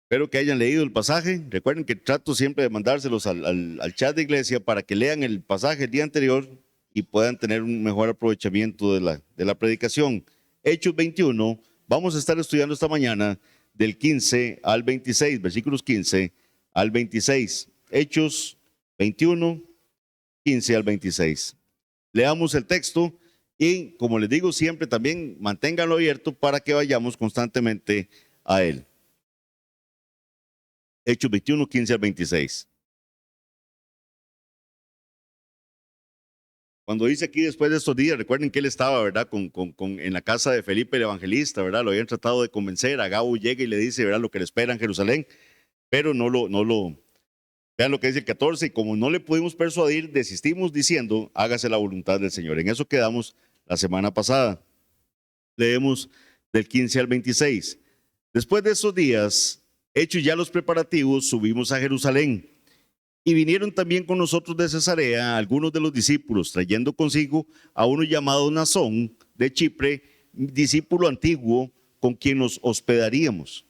Espero que hayan leído el pasaje. Recuerden que trato siempre de mandárselos al chat de iglesia para que lean el pasaje el día anterior y puedan tener un mejor aprovechamiento de la predicación. Hechos 21, vamos a estar estudiando esta mañana del 15 al 26, versículos 15 al 26. Hechos 21, 15 al 26. Leamos el texto y, como les digo siempre, también manténganlo abierto para que vayamos constantemente a él. Hechos 21, 15 al 26. Cuando dice aquí después de estos días, recuerden que él estaba, ¿verdad? En la casa de Felipe el evangelista, ¿verdad? Lo habían tratado de convencer. Agabo llega y le dice, ¿verdad? Lo que le espera en Jerusalén, pero vean lo que dice el 14, y como no le pudimos persuadir, desistimos diciendo, hágase la voluntad del Señor. En eso quedamos la semana pasada. Leemos del 15 al 26. Después de esos días, hechos ya los preparativos, subimos a Jerusalén. Y vinieron también con nosotros de Cesarea algunos de los discípulos, trayendo consigo a uno llamado Nazón de Chipre, discípulo antiguo, con quien nos hospedaríamos.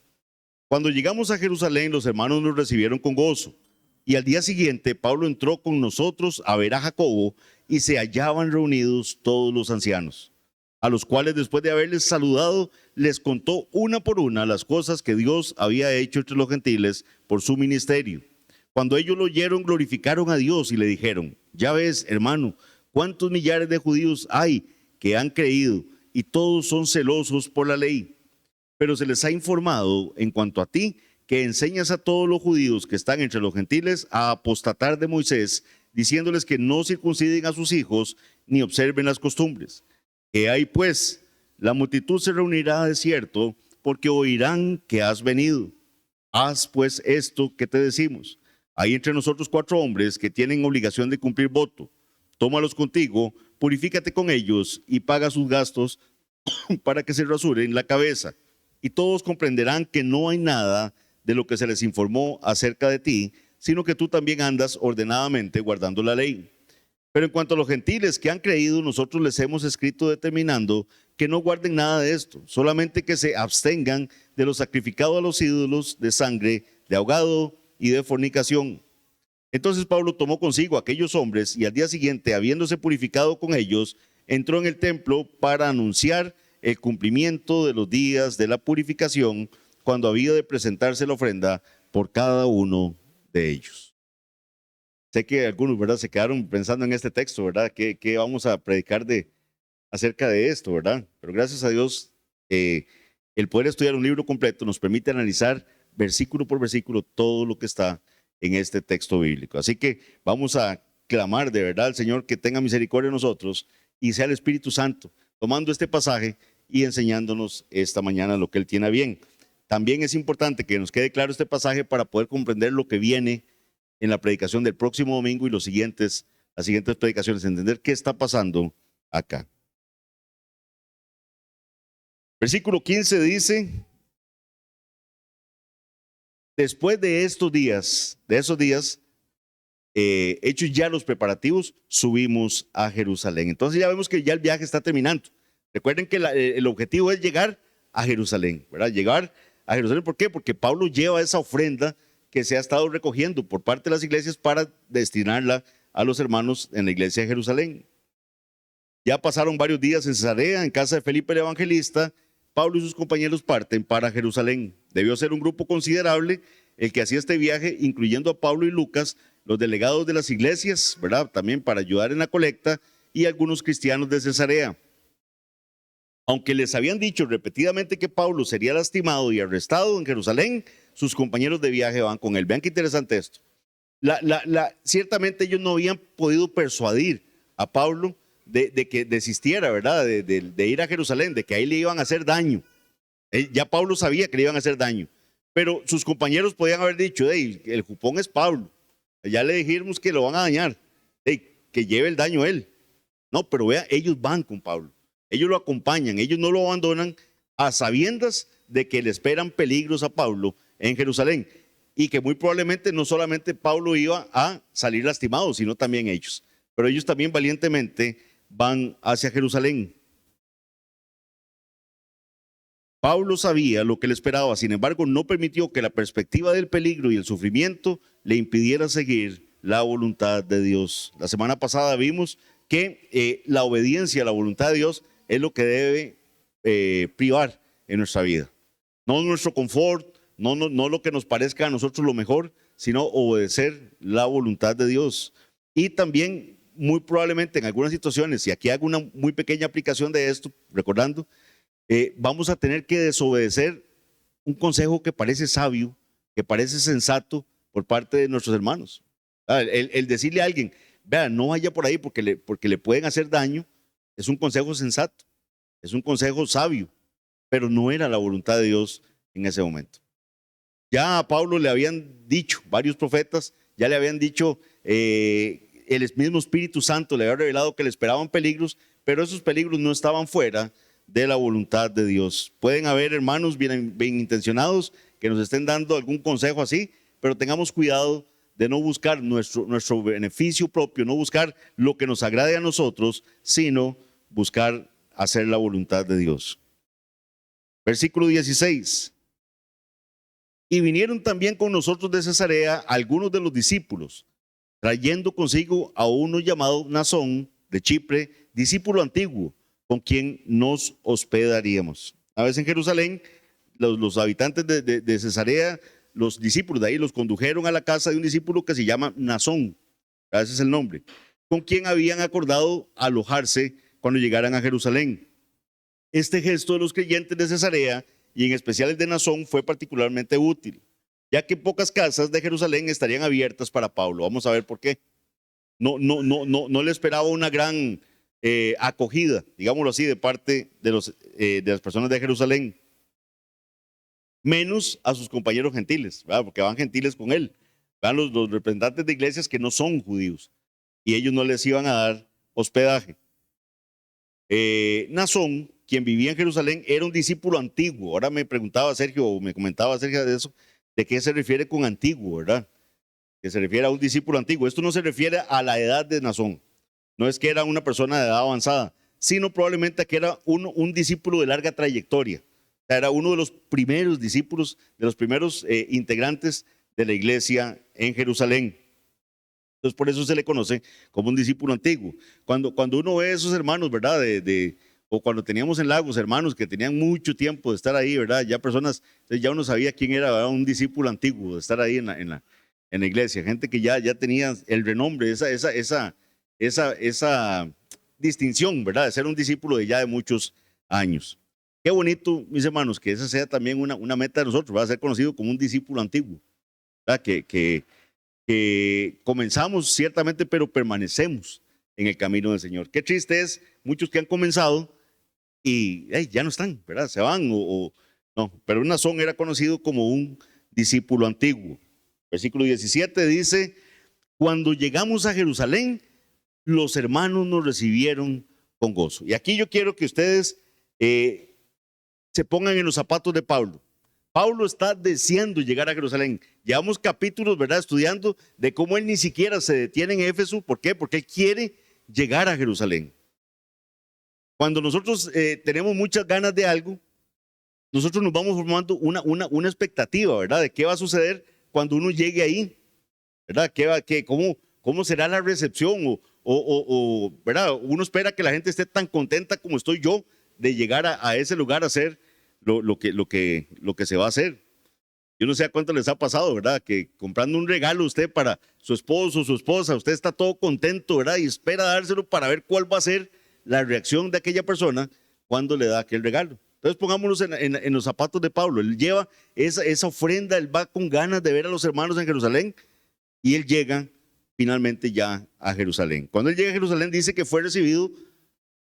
Cuando llegamos a Jerusalén, los hermanos nos recibieron con gozo. Y al día siguiente, Pablo entró con nosotros a ver a Jacobo, y se hallaban reunidos todos los ancianos, a los cuales después de haberles saludado, les contó una por una las cosas que Dios había hecho entre los gentiles por su ministerio. Cuando ellos lo oyeron, glorificaron a Dios y le dijeron, ya ves, hermano, cuántos millares de judíos hay que han creído y todos son celosos por la ley. Pero se les ha informado en cuanto a ti, que enseñas a todos los judíos que están entre los gentiles a apostatar de Moisés, diciéndoles que no circunciden a sus hijos ni observen las costumbres. Que hay pues, la multitud se reunirá de cierto, porque oirán que has venido. Haz pues esto que te decimos. Hay entre nosotros 4 hombres que tienen obligación de cumplir voto. Tómalos contigo, purifícate con ellos y paga sus gastos para que se rasuren la cabeza. Y todos comprenderán que no hay nada de lo que se les informó acerca de ti, sino que tú también andas ordenadamente guardando la ley. Pero en cuanto a los gentiles que han creído, nosotros les hemos escrito determinando que no guarden nada de esto, solamente que se abstengan de lo sacrificado a los ídolos, de sangre, de ahogado y de fornicación. Entonces Pablo tomó consigo a aquellos hombres y al día siguiente, habiéndose purificado con ellos, entró en el templo para anunciar el cumplimiento de los días de la purificación, cuando había de presentarse la ofrenda por cada uno de ellos. Sé que algunos, ¿verdad?, se quedaron pensando en este texto, ¿verdad? ¿Qué vamos a predicar acerca de esto, ¿verdad? Pero gracias a Dios, el poder estudiar un libro completo nos permite analizar versículo por versículo todo lo que está en este texto bíblico. Así que vamos a clamar de verdad al Señor que tenga misericordia de nosotros y sea el Espíritu Santo tomando este pasaje y enseñándonos esta mañana lo que Él tiene a bien. También es importante que nos quede claro este pasaje para poder comprender lo que viene en la predicación del próximo domingo y las siguientes predicaciones, entender qué está pasando acá. Versículo 15 dice, después de esos días, hechos ya los preparativos, subimos a Jerusalén. Entonces ya vemos que ya el viaje está terminando. Recuerden que el objetivo es llegar a Jerusalén, ¿verdad? Llegar a Jerusalén, ¿por qué? Porque Pablo lleva esa ofrenda que se ha estado recogiendo por parte de las iglesias para destinarla a los hermanos en la iglesia de Jerusalén. Ya pasaron varios días en Cesarea, en casa de Felipe el evangelista. Pablo y sus compañeros parten para Jerusalén. Debió ser un grupo considerable el que hacía este viaje, incluyendo a Pablo y Lucas, los delegados de las iglesias, ¿verdad? También para ayudar en la colecta, y algunos cristianos de Cesarea. Aunque les habían dicho repetidamente que Pablo sería lastimado y arrestado en Jerusalén, sus compañeros de viaje van con él. Vean qué interesante esto. Ciertamente ellos no habían podido persuadir a Pablo de que desistiera, ¿verdad? De ir a Jerusalén, de que ahí le iban a hacer daño. Ya Pablo sabía que le iban a hacer daño, pero sus compañeros podían haber dicho, hey, el jupón es Pablo, ya le dijimos que lo van a dañar, hey, que lleve el daño él. No, pero vea, ellos van con Pablo, ellos lo acompañan, ellos no lo abandonan a sabiendas de que le esperan peligros a Pablo en Jerusalén y que muy probablemente no solamente Pablo iba a salir lastimado, sino también ellos. Pero ellos también valientemente van hacia Jerusalén. Pablo sabía lo que le esperaba, sin embargo, no permitió que la perspectiva del peligro y el sufrimiento le impidiera seguir la voluntad de Dios. La semana pasada vimos que la obediencia a la voluntad de Dios es lo que debe privar en nuestra vida. No nuestro confort, no lo que nos parezca a nosotros lo mejor, sino obedecer la voluntad de Dios. Y también, muy probablemente en algunas situaciones, y aquí hago una muy pequeña aplicación de esto, recordando, vamos a tener que desobedecer un consejo que parece sabio, que parece sensato por parte de nuestros hermanos. El decirle a alguien, vea, no vaya por ahí porque le pueden hacer daño, es un consejo sensato, es un consejo sabio, pero no era la voluntad de Dios en ese momento. Ya a Pablo le habían dicho, varios profetas, ya le habían dicho, el mismo Espíritu Santo le había revelado que le esperaban peligros, pero esos peligros no estaban fuera de la voluntad de Dios. Pueden haber hermanos bien intencionados que nos estén dando algún consejo así, pero tengamos cuidado de no buscar nuestro beneficio propio, no buscar lo que nos agrade a nosotros, sino buscar hacer la voluntad de Dios. Versículo 16. Y vinieron también con nosotros de Cesarea algunos de los discípulos, trayendo consigo a uno llamado Nasón de Chipre, discípulo antiguo, con quien nos hospedaríamos. A veces en Jerusalén, los habitantes de Cesarea, los discípulos de ahí los condujeron a la casa de un discípulo que se llama Nasón, ese es el nombre, con quien habían acordado alojarse cuando llegaran a Jerusalén. Este gesto de los creyentes de Cesarea, y en especial el de Nasón, fue particularmente útil, ya que pocas casas de Jerusalén estarían abiertas para Pablo. Vamos a ver por qué. No le esperaba una gran acogida, digámoslo así, de parte de las personas de Jerusalén, menos a sus compañeros gentiles, ¿verdad? Porque van gentiles con él, van los representantes de iglesias que no son judíos, y ellos no les iban a dar hospedaje. Nasón, quien vivía en Jerusalén, era un discípulo antiguo. Ahora me preguntaba Sergio, o me comentaba acerca de eso, de qué se refiere con antiguo, ¿verdad? Que se refiere a un discípulo antiguo. Esto no se refiere a la edad de Nasón, no es que era una persona de edad avanzada, sino probablemente que era un discípulo de larga trayectoria. O sea, era uno de los primeros discípulos, de los primeros integrantes de la iglesia en Jerusalén. Entonces, por eso se le conoce como un discípulo antiguo. Cuando uno ve a esos hermanos, ¿verdad? O cuando teníamos en Lagos hermanos que tenían mucho tiempo de estar ahí, ¿verdad? Ya personas, entonces ya uno sabía quién era, ¿verdad? Un discípulo antiguo de estar ahí en la iglesia. Gente que ya tenía el renombre, esa distinción, ¿verdad? De ser un discípulo de ya de muchos años. Qué bonito, mis hermanos, que esa sea también una meta de nosotros, va a ser conocido como un discípulo antiguo, ¿verdad? Que comenzamos ciertamente, pero permanecemos en el camino del Señor. Qué triste es muchos que han comenzado y ya no están, ¿verdad? Se van no, pero Nasón era conocido como un discípulo antiguo. Versículo 17 dice, cuando llegamos a Jerusalén, los hermanos nos recibieron con gozo. Y aquí yo quiero que ustedes se pongan en los zapatos de Pablo. Pablo está deseando llegar a Jerusalén. Llevamos capítulos, ¿verdad?, estudiando de cómo él ni siquiera se detiene en Éfeso. ¿Por qué? Porque él quiere llegar a Jerusalén. Cuando nosotros tenemos muchas ganas de algo, nosotros nos vamos formando una expectativa, ¿verdad?, de qué va a suceder cuando uno llegue ahí, ¿verdad? ¿Cómo será la recepción? ¿Verdad? Uno espera que la gente esté tan contenta como estoy yo de llegar a ese lugar a hacer lo que se va a hacer. Yo no sé a cuánto les ha pasado, ¿verdad? Que comprando un regalo usted para su esposo o su esposa, usted está todo contento, ¿verdad? Y espera dárselo para ver cuál va a ser la reacción de aquella persona cuando le da aquel regalo. Entonces pongámonos en los zapatos de Pablo. Él lleva esa ofrenda, él va con ganas de ver a los hermanos en Jerusalén y él llega finalmente ya a Jerusalén. Cuando él llega a Jerusalén dice que fue recibido,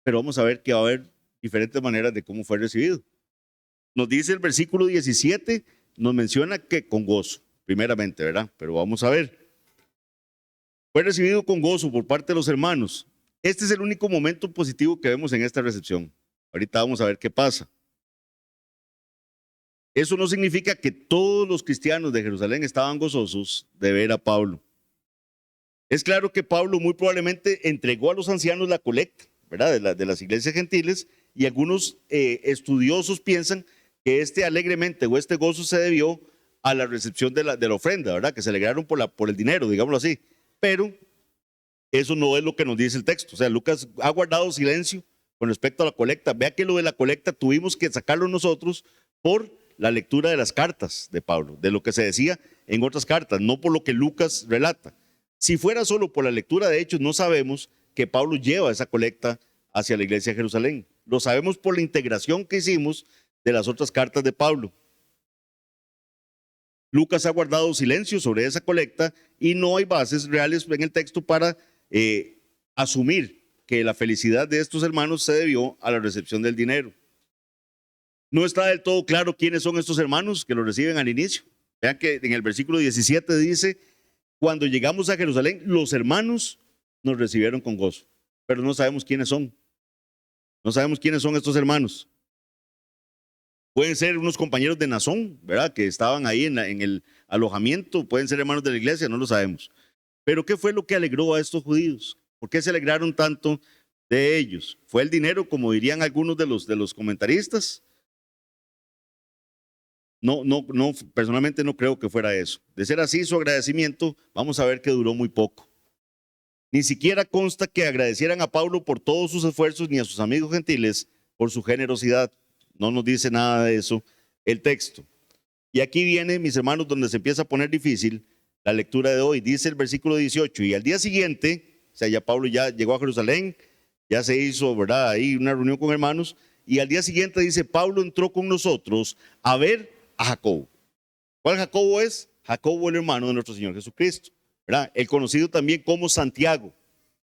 pero vamos a ver que va a haber diferentes maneras de cómo fue recibido. Nos dice el versículo 17, nos menciona que con gozo, primeramente, ¿verdad? Pero vamos a ver. Fue recibido con gozo por parte de los hermanos. Este es el único momento positivo que vemos en esta recepción. Ahorita vamos a ver qué pasa. Eso no significa que todos los cristianos de Jerusalén estaban gozosos de ver a Pablo. Es claro que Pablo muy probablemente entregó a los ancianos la colecta, ¿verdad?, de las iglesias gentiles, y algunos estudiosos piensan que este alegremente o este gozo se debió a la recepción de la ofrenda, ¿verdad? Que se alegraron por el dinero, digámoslo así. Pero eso no es lo que nos dice el texto. O sea, Lucas ha guardado silencio con respecto a la colecta. Vea que lo de la colecta tuvimos que sacarlo nosotros por la lectura de las cartas de Pablo, de lo que se decía en otras cartas, no por lo que Lucas relata. Si fuera solo por la lectura de Hechos, no sabemos que Pablo lleva esa colecta hacia la iglesia de Jerusalén. Lo sabemos por la integración que hicimos de las otras cartas de Pablo. Lucas ha guardado silencio sobre esa colecta y no hay bases reales en el texto para asumir que la felicidad de estos hermanos se debió a la recepción del dinero. No está del todo claro quiénes son estos hermanos que lo reciben al inicio. Vean que en el versículo 17 dice, cuando llegamos a Jerusalén, los hermanos nos recibieron con gozo, pero no sabemos quiénes son. No sabemos quiénes son estos hermanos. Pueden ser unos compañeros de Nazón, ¿verdad? Que estaban ahí en el alojamiento, pueden ser hermanos de la iglesia, no lo sabemos. Pero ¿qué fue lo que alegró a estos judíos? ¿Por qué se alegraron tanto de ellos? ¿Fue el dinero, como dirían algunos de los comentaristas? No, personalmente no creo que fuera eso. De ser así, su agradecimiento, vamos a ver que duró muy poco. Ni siquiera consta que agradecieran a Pablo por todos sus esfuerzos, ni a sus amigos gentiles por su generosidad. No nos dice nada de eso el texto. Y aquí viene, mis hermanos, donde se empieza a poner difícil la lectura de hoy. Dice el versículo 18, y al día siguiente, o sea, ya Pablo ya llegó a Jerusalén, ya se hizo, ¿verdad?, ahí una reunión con hermanos, y al día siguiente dice, Pablo entró con nosotros a ver a Jacobo. ¿Cuál Jacobo es? Jacobo, el hermano de nuestro Señor Jesucristo, ¿verdad? El conocido también como Santiago,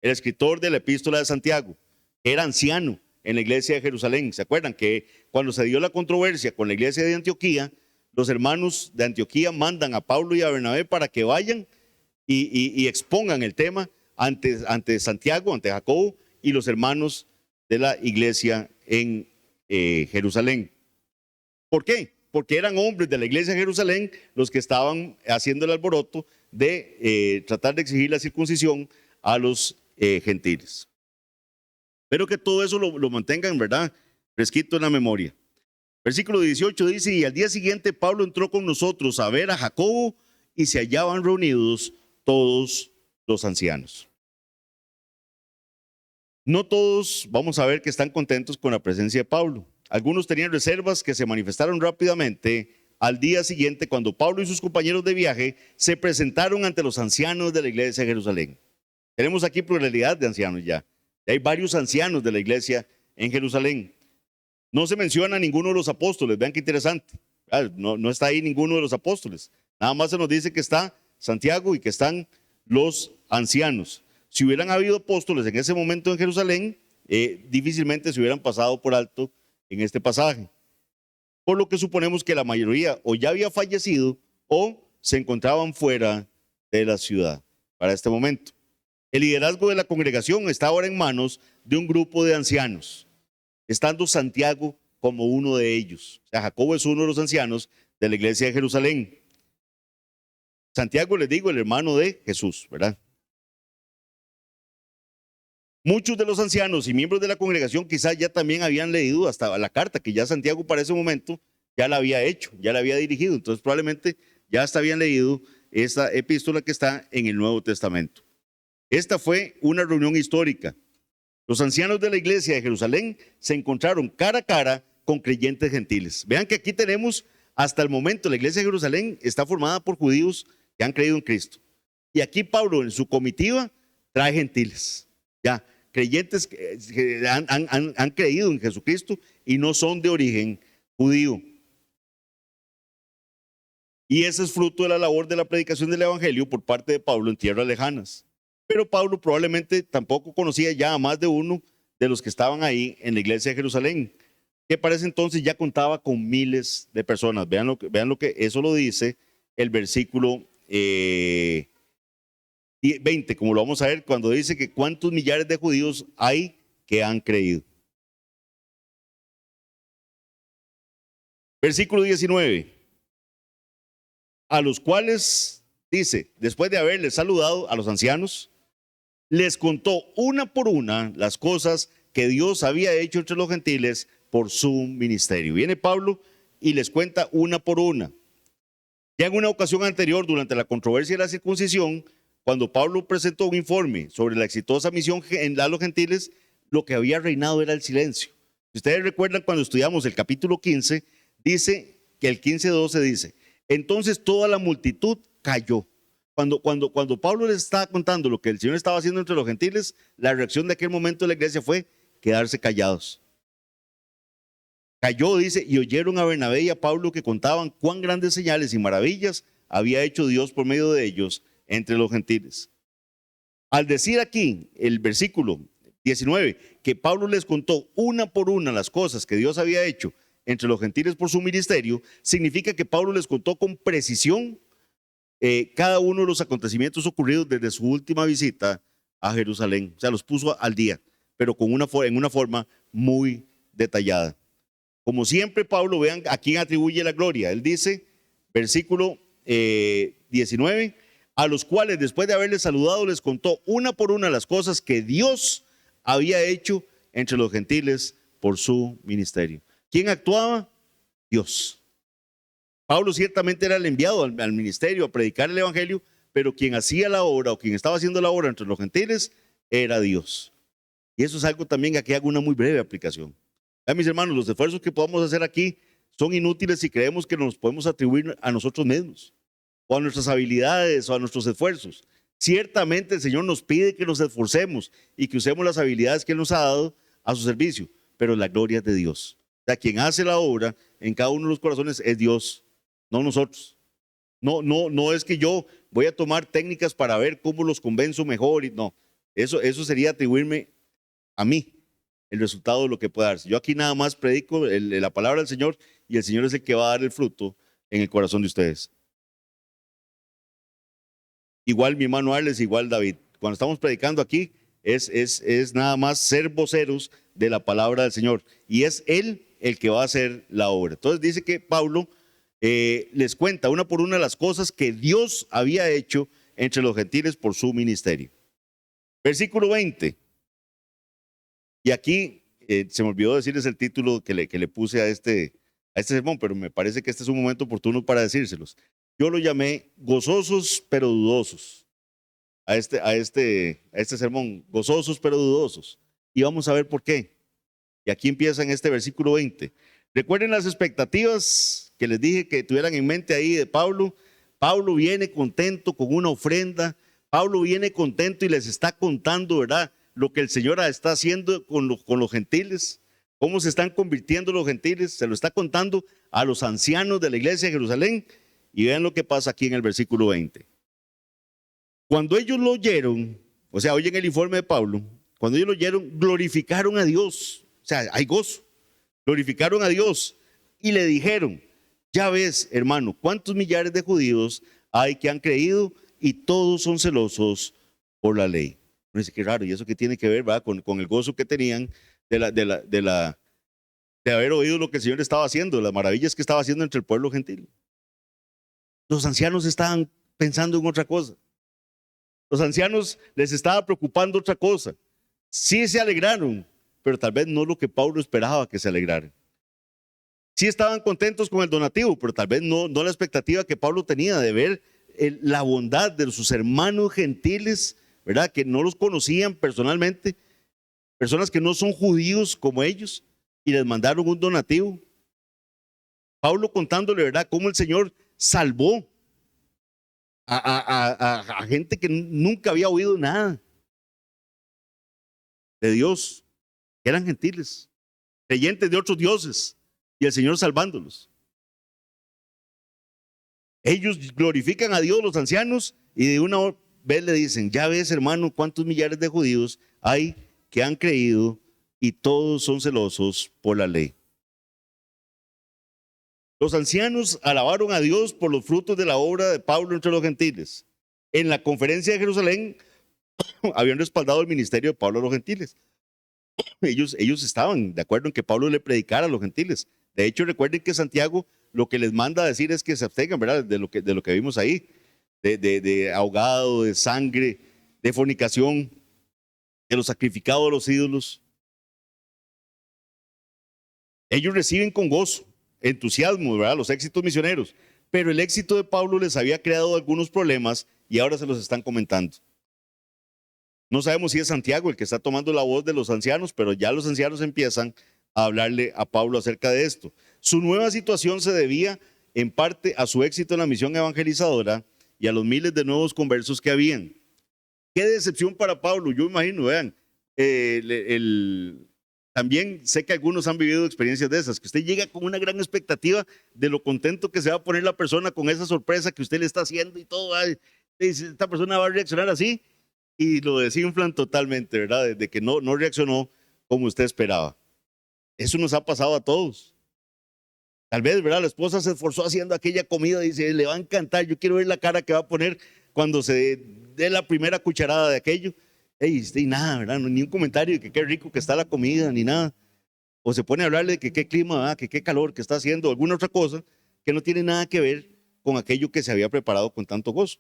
el escritor de la epístola de Santiago. Era anciano en la iglesia de Jerusalén. ¿Se acuerdan que cuando se dio la controversia con la iglesia de Antioquía, los hermanos de Antioquía mandan a Pablo y a Bernabé para que vayan y expongan el tema ante Santiago, ante Jacobo y los hermanos de la iglesia en Jerusalén? ¿Por qué? Porque eran hombres de la iglesia de Jerusalén los que estaban haciendo el alboroto de tratar de exigir la circuncisión a los gentiles. Espero que todo eso lo mantengan, ¿verdad?, fresquito en la memoria. Versículo 18 dice, y al día siguiente Pablo entró con nosotros a ver a Jacobo y se hallaban reunidos todos los ancianos. No todos vamos a ver que están contentos con la presencia de Pablo. Algunos tenían reservas que se manifestaron rápidamente al día siguiente cuando Pablo y sus compañeros de viaje se presentaron ante los ancianos de la iglesia de Jerusalén. Tenemos aquí pluralidad de ancianos ya. Hay varios ancianos de la iglesia en Jerusalén. No se menciona ninguno de los apóstoles. Vean qué interesante. No está ahí ninguno de los apóstoles. Nada más se nos dice que está Santiago y que están los ancianos. Si hubieran habido apóstoles en ese momento en Jerusalén, difícilmente se hubieran pasado por alto en este pasaje. Por lo que suponemos que la mayoría o ya había fallecido o se encontraban fuera de la ciudad para este momento. El liderazgo de la congregación está ahora en manos de un grupo de ancianos, estando Santiago como uno de ellos. O sea, Jacobo es uno de los ancianos de la iglesia de Jerusalén. Santiago, les digo, el hermano de Jesús, ¿verdad? Muchos de los ancianos y miembros de la congregación quizás ya también habían leído hasta la carta que ya Santiago para ese momento ya la había hecho, ya la había dirigido. Entonces probablemente ya hasta habían leído esta epístola que está en el Nuevo Testamento. Esta fue una reunión histórica. Los ancianos de la iglesia de Jerusalén se encontraron cara a cara con creyentes gentiles. Vean que aquí tenemos, hasta el momento, la iglesia de Jerusalén está formada por judíos que han creído en Cristo. Y aquí Pablo en su comitiva trae gentiles, ya, creyentes que han creído en Jesucristo y no son de origen judío. Y ese es fruto de la labor de la predicación del evangelio por parte de Pablo en tierras lejanas. Pero Pablo probablemente tampoco conocía ya a más de uno de los que estaban ahí en la iglesia de Jerusalén, que para ese entonces ya contaba con miles de personas. Vean lo que eso lo dice el versículo 20, como lo vamos a ver, cuando dice que cuántos millares de judíos hay que han creído. Versículo 19. A los cuales, dice, después de haberles saludado a los ancianos, les contó una por una las cosas que Dios había hecho entre los gentiles por su ministerio. Viene Pablo y les cuenta una por una. Ya en una ocasión anterior, durante la controversia de la circuncisión, cuando Pablo presentó un informe sobre la exitosa misión a los gentiles, lo que había reinado era el silencio. Si ustedes recuerdan, cuando estudiamos el capítulo 15, dice que el 15:12 dice, entonces toda la multitud cayó. Cuando Pablo les estaba contando lo que el Señor estaba haciendo entre los gentiles, la reacción de aquel momento de la iglesia fue quedarse callados. Cayó, dice, y oyeron a Bernabé y a Pablo que contaban cuán grandes señales y maravillas había hecho Dios por medio de ellos entre los gentiles. Al decir aquí el versículo 19, que Pablo les contó una por una las cosas que Dios había hecho entre los gentiles por su ministerio, significa que Pablo les contó con precisión cada uno de los acontecimientos ocurridos desde su última visita a Jerusalén. O sea, los puso al día, pero en una forma muy detallada. Como siempre, Pablo, vean a quién atribuye la gloria. Él dice, versículo 19, a los cuales después de haberles saludado les contó una por una las cosas que Dios había hecho entre los gentiles por su ministerio. ¿Quién actuaba? Dios. Pablo ciertamente era el enviado al ministerio a predicar el evangelio, pero quien hacía la obra o quien estaba haciendo la obra entre los gentiles era Dios. Y eso es algo también, aquí hago una muy breve aplicación. Mis hermanos, los esfuerzos que podamos hacer aquí son inútiles si creemos que nos podemos atribuir a nosotros mismos, o a nuestras habilidades, o a nuestros esfuerzos. Ciertamente el Señor nos pide que nos esforcemos y que usemos las habilidades que Él nos ha dado a su servicio, pero la gloria es de Dios. O sea, quien hace la obra en cada uno de los corazones es Dios, no nosotros. No es que yo voy a tomar técnicas para ver cómo los convenzo mejor. No, eso sería atribuirme a mí el resultado de lo que pueda darse. Yo aquí nada más predico la palabra del Señor y el Señor es el que va a dar el fruto en el corazón de ustedes. Igual mi hermano Arles, igual David. Cuando estamos predicando aquí es nada más ser voceros de la palabra del Señor y es Él el que va a hacer la obra. Entonces dice que Pablo les cuenta una por una las cosas que Dios había hecho entre los gentiles por su ministerio. Versículo 20. Y aquí se me olvidó decirles el título que le puse a este sermón, pero me parece que este es un momento oportuno para decírselos. Yo lo llamé gozosos pero dudosos. A este sermón, gozosos pero dudosos. Y vamos a ver por qué. Y aquí empieza en este versículo 20. Recuerden las expectativas que les dije que tuvieran en mente ahí de Pablo. Pablo viene contento con una ofrenda. Pablo viene contento y les está contando, ¿verdad?, lo que el Señor está haciendo con los gentiles, cómo se están convirtiendo los gentiles. Se lo está contando a los ancianos de la iglesia de Jerusalén. Y vean lo que pasa aquí en el versículo 20. Cuando ellos lo oyeron, o sea, oyen el informe de Pablo, cuando ellos lo oyeron, glorificaron a Dios. O sea, hay gozo. Glorificaron a Dios y le dijeron, ya ves, hermano, cuántos millares de judíos hay que han creído y todos son celosos por la ley. Uno dice, qué raro, ¿y eso qué tiene que ver, ¿verdad?, con el gozo que tenían de haber oído lo que el Señor estaba haciendo, las maravillas que estaba haciendo entre el pueblo gentil? Los ancianos estaban pensando en otra cosa. Los ancianos les estaba preocupando otra cosa. Sí se alegraron, pero tal vez no lo que Pablo esperaba que se alegraran. Sí estaban contentos con el donativo, pero tal vez no la expectativa que Pablo tenía de ver la bondad de sus hermanos gentiles, ¿verdad?, que no los conocían personalmente, personas que no son judíos como ellos, y les mandaron un donativo. Pablo contándole, ¿verdad?, cómo el Señor salvó a gente que nunca había oído nada de Dios, que eran gentiles, creyentes de otros dioses, y el Señor salvándolos. Ellos glorifican a Dios, los ancianos, y de una vez le dicen, ya ves, hermano, cuántos millares de judíos hay que han creído y todos son celosos por la ley. Los ancianos alabaron a Dios por los frutos de la obra de Pablo entre los gentiles. En la conferencia de Jerusalén habían respaldado el ministerio de Pablo a los gentiles. Ellos estaban de acuerdo en que Pablo le predicara a los gentiles. De hecho, recuerden que Santiago lo que les manda a decir es que se abstengan, ¿verdad?, de lo que vimos ahí, de ahogado, de sangre, de fornicación, de los sacrificados a los ídolos. Ellos reciben con gozo entusiasmo, ¿verdad? Los éxitos misioneros. Pero el éxito de Pablo les había creado algunos problemas y ahora se los están comentando. No sabemos si es Santiago el que está tomando la voz de los ancianos, pero ya los ancianos empiezan a hablarle a Pablo acerca de esto. Su nueva situación se debía en parte a su éxito en la misión evangelizadora y a los miles de nuevos conversos que habían. Qué decepción para Pablo, yo imagino, vean. También sé que algunos han vivido experiencias de esas, que usted llega con una gran expectativa de lo contento que se va a poner la persona con esa sorpresa que usted le está haciendo y todo. Ay, dice, esta persona va a reaccionar así y lo desinflan totalmente, ¿verdad? Desde que no reaccionó como usted esperaba. Eso nos ha pasado a todos. Tal vez, ¿verdad? La esposa se esforzó haciendo aquella comida y dice, le va a encantar, yo quiero ver la cara que va a poner cuando se dé la primera cucharada de aquello. Y nada, ¿verdad? Ni un comentario de que qué rico que está la comida, ni nada. O se pone a hablarle de que qué clima, que qué calor que está haciendo, alguna otra cosa que no tiene nada que ver con aquello que se había preparado con tanto gozo.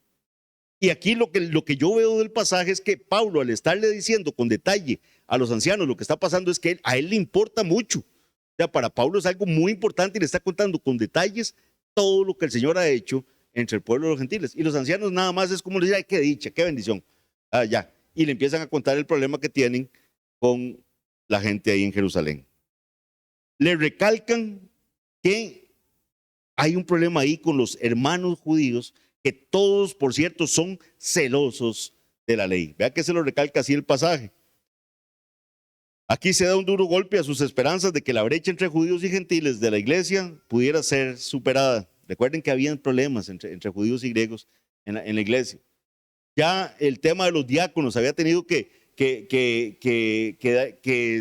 Y aquí lo que yo veo del pasaje es que Pablo, al estarle diciendo con detalle a los ancianos lo que está pasando, es que a él le importa mucho. O sea, para Pablo es algo muy importante y le está contando con detalles todo lo que el Señor ha hecho entre el pueblo y los gentiles. Y los ancianos nada más es como decir, ay, qué dicha, qué bendición. Ya. Y le empiezan a contar el problema que tienen con la gente ahí en Jerusalén. Le recalcan que hay un problema ahí con los hermanos judíos, que todos, por cierto, son celosos de la ley. Vea que se lo recalca así el pasaje. Aquí se da un duro golpe a sus esperanzas de que la brecha entre judíos y gentiles de la iglesia pudiera ser superada. Recuerden que habían problemas entre judíos y griegos en la iglesia. Ya el tema de los diáconos había tenido que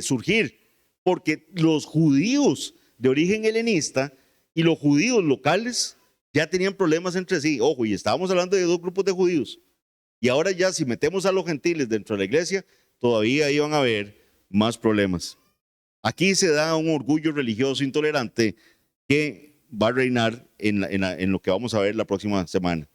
surgir, porque los judíos de origen helenista y los judíos locales ya tenían problemas entre sí. Ojo, y estábamos hablando de dos grupos de judíos. Y ahora ya si metemos a los gentiles dentro de la iglesia, todavía iban a haber más problemas. Aquí se da un orgullo religioso intolerante que va a reinar en lo que vamos a ver la próxima semana.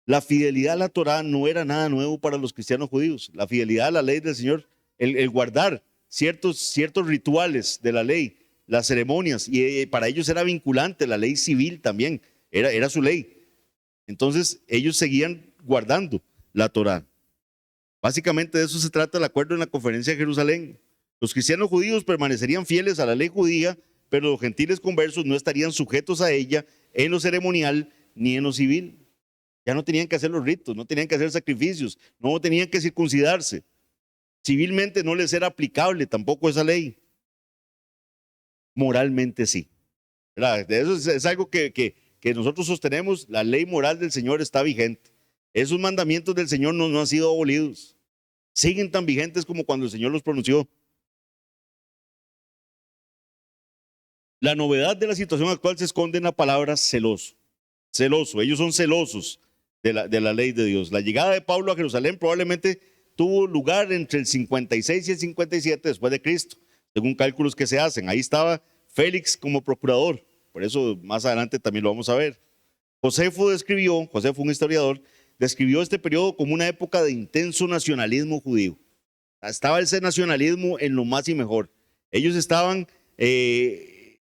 La fidelidad a la Torá no era nada nuevo para los cristianos judíos. La fidelidad a la ley del Señor, el guardar ciertos rituales de la ley, las ceremonias, y para ellos era vinculante, la ley civil también, era su ley. Entonces ellos seguían guardando la Torá. Básicamente de eso se trata el acuerdo en la conferencia de Jerusalén. Los cristianos judíos permanecerían fieles a la ley judía, pero los gentiles conversos no estarían sujetos a ella en lo ceremonial ni en lo civil. Ya no tenían que hacer los ritos, no tenían que hacer sacrificios, no tenían que circuncidarse. Civilmente no les era aplicable tampoco esa ley. Moralmente sí. ¿Verdad? Eso es algo que nosotros sostenemos, la ley moral del Señor está vigente. Esos mandamientos del Señor no han sido abolidos. Siguen tan vigentes como cuando el Señor los pronunció. La novedad de la situación actual se esconde en la palabra celoso. Celoso, ellos son celosos de la ley de Dios. La llegada de Pablo a Jerusalén probablemente tuvo lugar entre el 56 y el 57 después de Cristo, según cálculos que se hacen. Ahí estaba Félix como procurador, por eso más adelante también lo vamos a ver. Josefo, un historiador, describió este periodo como una época de intenso nacionalismo judío. Estaba ese nacionalismo en lo más y mejor. Ellos estaban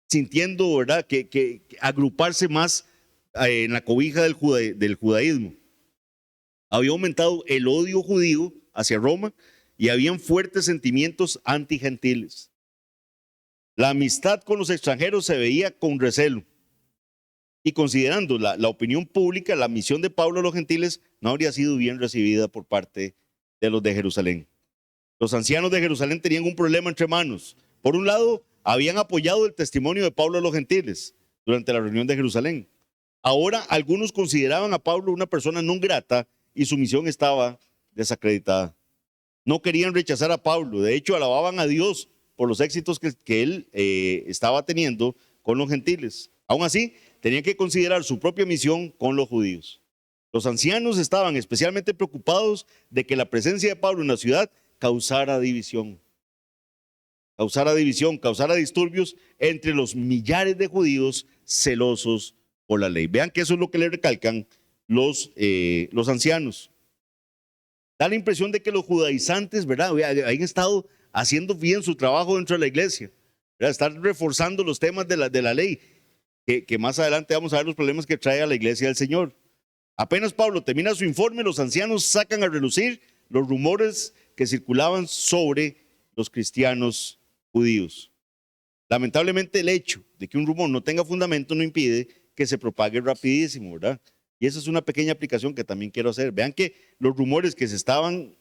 sintiendo, ¿verdad?, que agruparse más en la cobija del judaísmo. Había aumentado el odio judío hacia Roma y habían fuertes sentimientos antigentiles. La amistad con los extranjeros se veía con recelo. Y considerando la opinión pública, la misión de Pablo a los gentiles no habría sido bien recibida por parte de los de Jerusalén. Los ancianos de Jerusalén tenían un problema entre manos. Por un lado, habían apoyado el testimonio de Pablo a los gentiles durante la reunión de Jerusalén. Ahora, algunos consideraban a Pablo una persona no grata y su misión estaba desacreditada. No querían rechazar a Pablo. De hecho, alababan a Dios por los éxitos que él estaba teniendo con los gentiles. Aún así, tenían que considerar su propia misión con los judíos. Los ancianos estaban especialmente preocupados de que la presencia de Pablo en la ciudad causara división, causara disturbios entre los millares de judíos celosos por la ley. Vean que eso es lo que le recalcan los ancianos. Da la impresión de que los judaizantes, ¿verdad?, habían estado haciendo bien su trabajo dentro de la iglesia. ¿verdad? Estar reforzando los temas de la ley, que más adelante vamos a ver los problemas que trae a la iglesia del Señor. Apenas Pablo termina su informe, los ancianos sacan a relucir los rumores que circulaban sobre los cristianos judíos. Lamentablemente el hecho de que un rumor no tenga fundamento no impide que se propague rapidísimo, ¿verdad? Y esa es una pequeña aplicación que también quiero hacer. Vean que los rumores que se estaban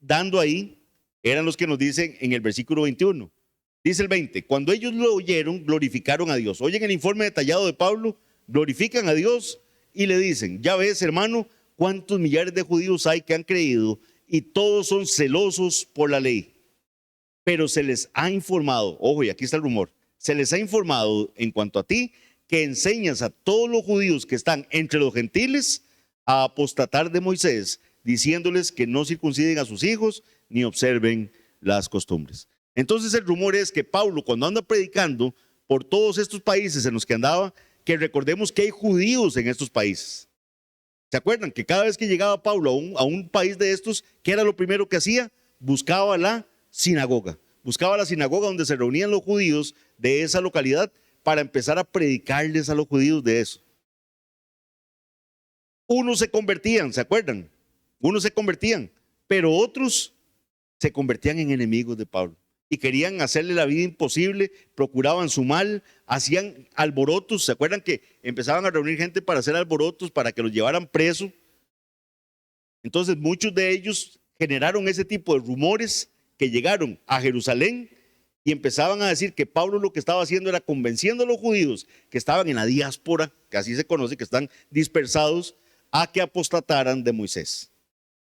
dando ahí eran los que nos dicen en el versículo 21. Dice el 20, cuando ellos lo oyeron, glorificaron a Dios. Oyen el informe detallado de Pablo, glorifican a Dios y le dicen, ya ves, hermano, cuántos millares de judíos hay que han creído y todos son celosos por la ley. Pero se les ha informado, ojo, y aquí está el rumor, se les ha informado en cuanto a ti que enseñas a todos los judíos que están entre los gentiles a apostatar de Moisés, diciéndoles que no circunciden a sus hijos ni observen las costumbres. Entonces el rumor es que Pablo, cuando anda predicando por todos estos países en los que andaba, que recordemos que hay judíos en estos países. ¿Se acuerdan? Que cada vez que llegaba Pablo a un país de estos, ¿qué era lo primero que hacía? Buscaba la sinagoga. Buscaba la sinagoga donde se reunían los judíos de esa localidad para empezar a predicarles a los judíos de eso. Unos se convertían, ¿se acuerdan? Unos se convertían, pero otros se convertían en enemigos de Pablo y querían hacerle la vida imposible, procuraban su mal, hacían alborotos. ¿Se acuerdan que empezaban a reunir gente para hacer alborotos, para que los llevaran preso? Entonces muchos de ellos generaron ese tipo de rumores que llegaron a Jerusalén y empezaban a decir que Pablo lo que estaba haciendo era convenciendo a los judíos que estaban en la diáspora, que así se conoce, que están dispersados, a que apostataran de Moisés,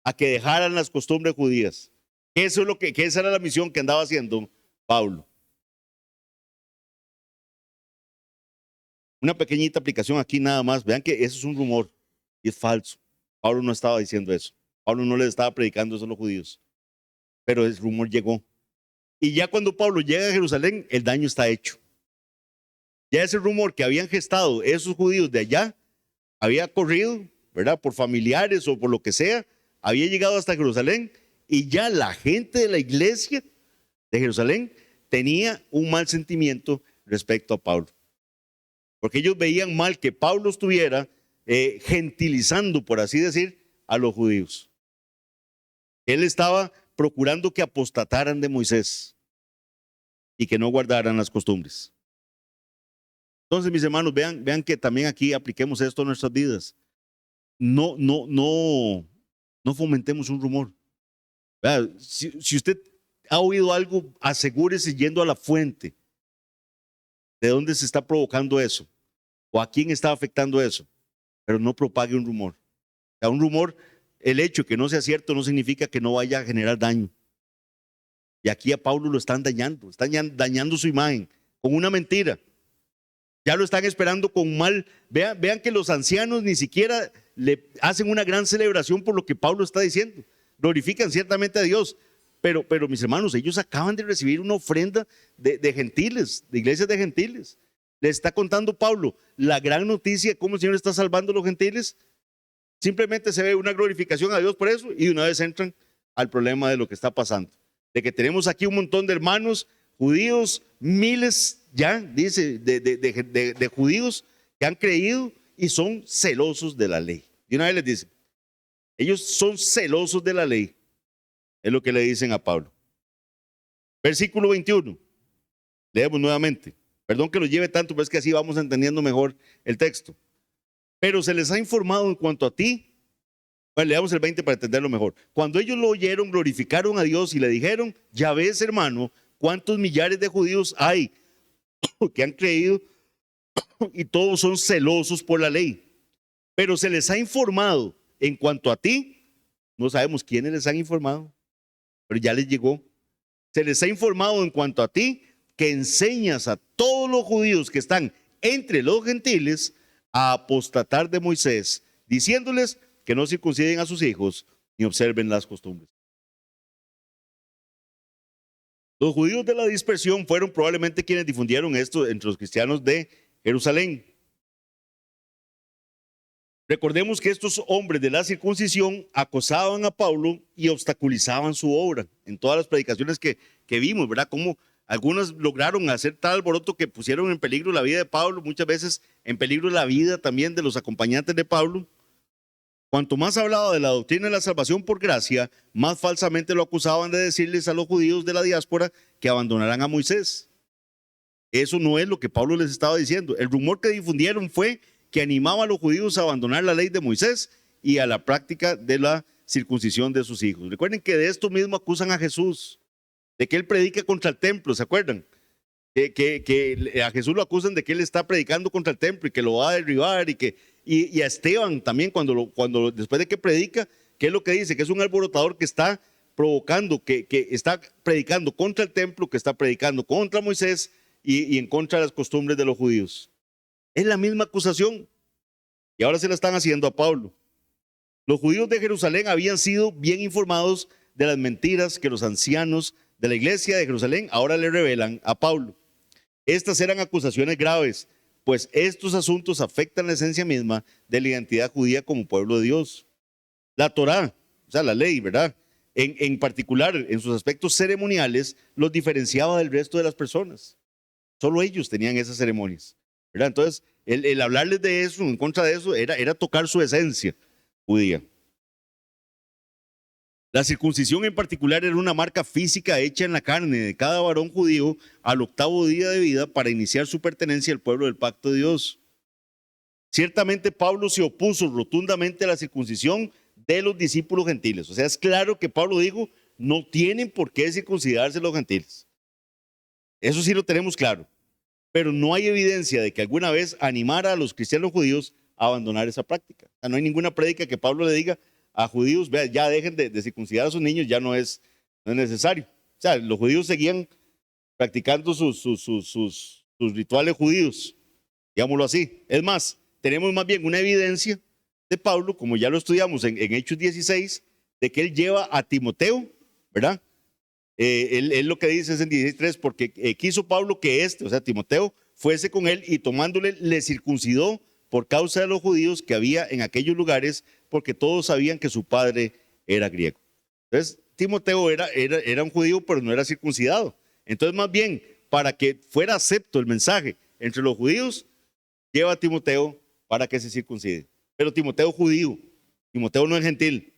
a que dejaran las costumbres judías. Eso es que esa era la misión que andaba haciendo Pablo. Una pequeñita aplicación aquí nada más. Vean que eso es un rumor y es falso. Pablo no estaba diciendo eso. Pablo no les estaba predicando eso a los judíos. Pero el rumor llegó. Y ya cuando Pablo llega a Jerusalén, el daño está hecho. Ya ese rumor que habían gestado esos judíos de allá había corrido, ¿verdad? Por familiares o por lo que sea, había llegado hasta Jerusalén y ya la gente de la iglesia de Jerusalén tenía un mal sentimiento respecto a Pablo. Porque ellos veían mal que Pablo estuviera gentilizando, por así decir, a los judíos. Él estaba procurando que apostataran de Moisés y que no guardaran las costumbres. Entonces, mis hermanos, vean que también aquí apliquemos esto a nuestras vidas. No fomentemos un rumor. Si usted ha oído algo, asegúrese yendo a la fuente de dónde se está provocando eso o a quién está afectando eso, pero no propague un rumor. O sea, un rumor, el hecho de que no sea cierto no significa que no vaya a generar daño. Y aquí a Pablo lo están dañando su imagen con una mentira. Ya lo están esperando con mal. Vean que los ancianos ni siquiera le hacen una gran celebración por lo que Pablo está diciendo. Glorifican ciertamente a Dios. Pero mis hermanos, ellos acaban de recibir una ofrenda de gentiles, de iglesias de gentiles. Les está contando Pablo la gran noticia de cómo el Señor está salvando a los gentiles. Simplemente se ve una glorificación a Dios por eso y de una vez entran al problema de lo que está pasando. De que tenemos aquí un montón de hermanos judíos, miles ya, dice, de judíos que han creído y son celosos de la ley. Y una vez les dice, ellos son celosos de la ley. Es lo que le dicen a Pablo. Versículo 21. Leemos nuevamente. Perdón que lo lleve tanto, pero es que así vamos entendiendo mejor el texto. Pero se les ha informado en cuanto a ti. Bueno, leamos el 20 para entenderlo mejor. Cuando ellos lo oyeron, glorificaron a Dios y le dijeron, ya ves, hermano, cuántos millares de judíos hay que han creído y todos son celosos por la ley. Pero se les ha informado en cuanto a ti. No sabemos quiénes les han informado, pero ya les llegó. Se les ha informado en cuanto a ti que enseñas a todos los judíos que están entre los gentiles a apostatar de Moisés, diciéndoles que no circunciden a sus hijos ni observen las costumbres. Los judíos de la dispersión fueron probablemente quienes difundieron esto entre los cristianos de Jerusalén. Recordemos que estos hombres de la circuncisión acosaban a Pablo y obstaculizaban su obra en todas las predicaciones que vimos, ¿verdad? Como algunos lograron hacer tal alboroto que pusieron en peligro la vida de Pablo, muchas veces en peligro la vida también de los acompañantes de Pablo. Cuanto más hablaba de la doctrina de la salvación por gracia, más falsamente lo acusaban de decirles a los judíos de la diáspora que abandonaran a Moisés. Eso no es lo que Pablo les estaba diciendo. El rumor que difundieron fue que animaba a los judíos a abandonar la ley de Moisés y a la práctica de la circuncisión de sus hijos. Recuerden que de esto mismo acusan a Jesús, de que él predica contra el templo, ¿se acuerdan? Que a Jesús lo acusan de que él está predicando contra el templo y que lo va a derribar y a Esteban también cuando después de que predica, ¿qué es lo que dice? Que es un alborotador que está provocando, que está predicando contra el templo, que está predicando contra Moisés y en contra de las costumbres de los judíos. Es la misma acusación y ahora se la están haciendo a Pablo. Los judíos de Jerusalén habían sido bien informados de las mentiras que los ancianos de la iglesia de Jerusalén ahora le revelan a Pablo. Estas eran acusaciones graves, pues estos asuntos afectan la esencia misma de la identidad judía como pueblo de Dios. La Torá, o sea, la ley, ¿verdad? En particular, en sus aspectos ceremoniales, los diferenciaba del resto de las personas. Solo ellos tenían esas ceremonias, ¿verdad? Entonces, el hablarles de eso, en contra de eso, era tocar su esencia judía. La circuncisión en particular era una marca física hecha en la carne de cada varón judío al octavo día de vida para iniciar su pertenencia al pueblo del pacto de Dios. Ciertamente Pablo se opuso rotundamente a la circuncisión de los discípulos gentiles. O sea, es claro que Pablo dijo, no tienen por qué circuncidarse los gentiles. Eso sí lo tenemos claro. Pero no hay evidencia de que alguna vez animara a los cristianos judíos a abandonar esa práctica. O sea, no hay ninguna prédica que Pablo le diga a judíos, vea, ya dejen de circuncidar a sus niños, ya no es necesario. O sea, los judíos seguían practicando sus rituales judíos, digámoslo así. Es más, tenemos más bien una evidencia de Pablo, como ya lo estudiamos en Hechos 16, de que él lleva a Timoteo, ¿verdad? Él lo que dice es en 16:3, porque quiso Pablo que o sea, Timoteo, fuese con él y tomándole le circuncidó por causa de los judíos que había en aquellos lugares, porque todos sabían que su padre era griego. Entonces, Timoteo era un judío, pero no era circuncidado. Entonces, más bien, para que fuera acepto el mensaje entre los judíos, lleva a Timoteo para que se circuncide. Pero Timoteo es judío, Timoteo no es gentil,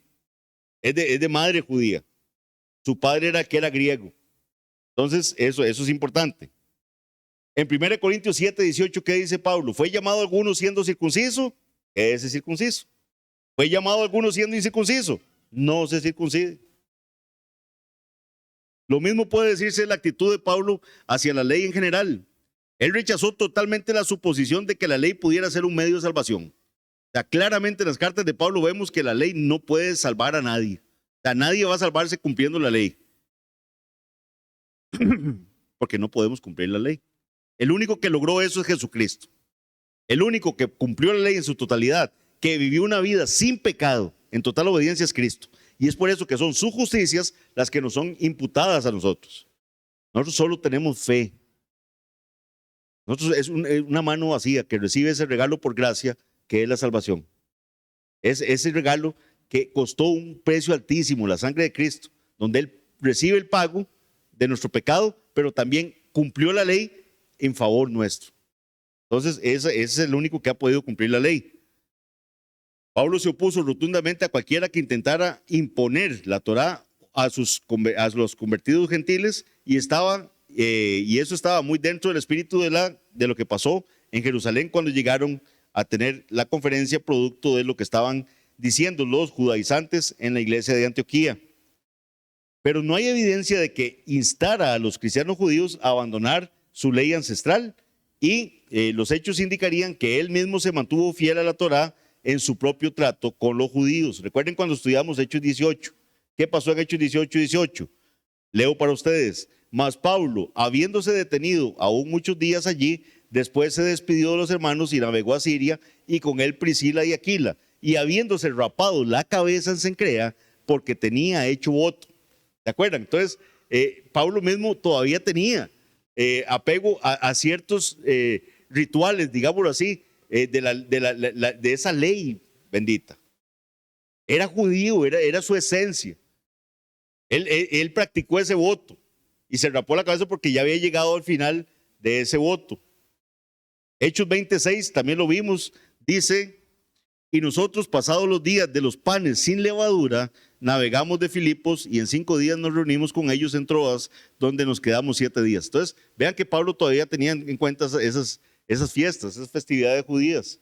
es de madre judía. Su padre era griego. Entonces, eso es importante. En 1 Corintios 7:18, ¿qué dice Pablo? ¿Fue llamado alguno siendo circunciso? Ese circunciso. ¿Fue llamado alguno siendo incircunciso? No se circuncide. Lo mismo puede decirse de la actitud de Pablo hacia la ley en general. Él rechazó totalmente la suposición de que la ley pudiera ser un medio de salvación. O sea, claramente en las cartas de Pablo vemos que la ley no puede salvar a nadie. O sea, nadie va a salvarse cumpliendo la ley. Porque no podemos cumplir la ley. El único que logró eso es Jesucristo. El único que cumplió la ley en su totalidad, que vivió una vida sin pecado, en total obediencia, es Cristo. Y es por eso que son sus justicias las que nos son imputadas a nosotros. Nosotros solo tenemos fe. Nosotros es una mano vacía que recibe ese regalo por gracia, que es la salvación. Es ese regalo que costó un precio altísimo, la sangre de Cristo, donde Él recibe el pago de nuestro pecado, pero también cumplió la ley en favor nuestro. Entonces, ese es el único que ha podido cumplir la ley. Pablo se opuso rotundamente a cualquiera que intentara imponer la Torá a los convertidos gentiles y eso estaba muy dentro del espíritu de lo que pasó en Jerusalén cuando llegaron a tener la conferencia producto de lo que estaban diciendo los judaizantes en la iglesia de Antioquía. Pero no hay evidencia de que instara a los cristianos judíos a abandonar su ley ancestral y los hechos indicarían que él mismo se mantuvo fiel a la Torá en su propio trato con los judíos. Recuerden cuando estudiamos Hechos 18. ¿Qué pasó en Hechos 18:18? Leo para ustedes. Mas Pablo, habiéndose detenido aún muchos días allí, después se despidió de los hermanos y navegó a Siria, y con él Priscila y Aquila, y habiéndose rapado la cabeza en Cencrea, porque tenía hecho voto. ¿Se acuerdan? Entonces, Pablo mismo todavía tenía apego a ciertos rituales, digámoslo así, de esa ley bendita. Era judío, era su esencia. Él practicó ese voto y se rapó la cabeza porque ya había llegado al final de ese voto. Hechos 26, también lo vimos, dice: y nosotros, pasados los días de los panes sin levadura, navegamos de Filipos y en 5 días nos reunimos con ellos en Troas, donde nos quedamos 7 días. Entonces, vean que Pablo todavía tenía en cuenta esas fiestas, esas festividades judías.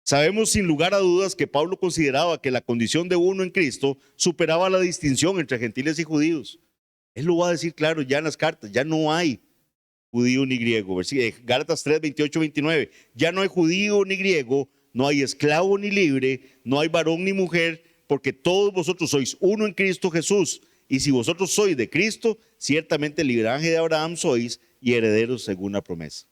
Sabemos sin lugar a dudas que Pablo consideraba que la condición de uno en Cristo superaba la distinción entre gentiles y judíos. Él lo va a decir claro ya en las cartas: ya no hay judío ni griego. Gálatas 3, 28, 29. Ya no hay judío ni griego, no hay esclavo ni libre, no hay varón ni mujer, porque todos vosotros sois uno en Cristo Jesús. Y si vosotros sois de Cristo, ciertamente linaje de Abraham sois y herederos según la promesa.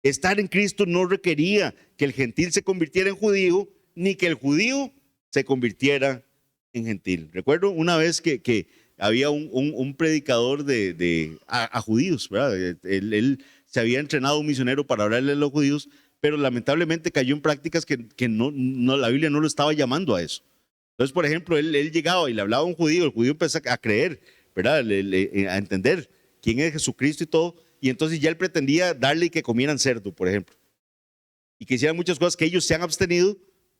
Estar en Cristo no requería que el gentil se convirtiera en judío, ni que el judío se convirtiera en gentil. Recuerdo una vez que había un predicador a judíos, ¿verdad? Él se había entrenado un misionero para hablarle a los judíos, pero lamentablemente cayó en prácticas que la Biblia no lo estaba llamando a eso. Entonces, por ejemplo, él llegaba y le hablaba a un judío, el judío empezó a creer, ¿verdad? A entender quién es Jesucristo y todo, y entonces ya él pretendía darle que comieran cerdo, por ejemplo, y que hicieran muchas cosas que ellos se han abstenido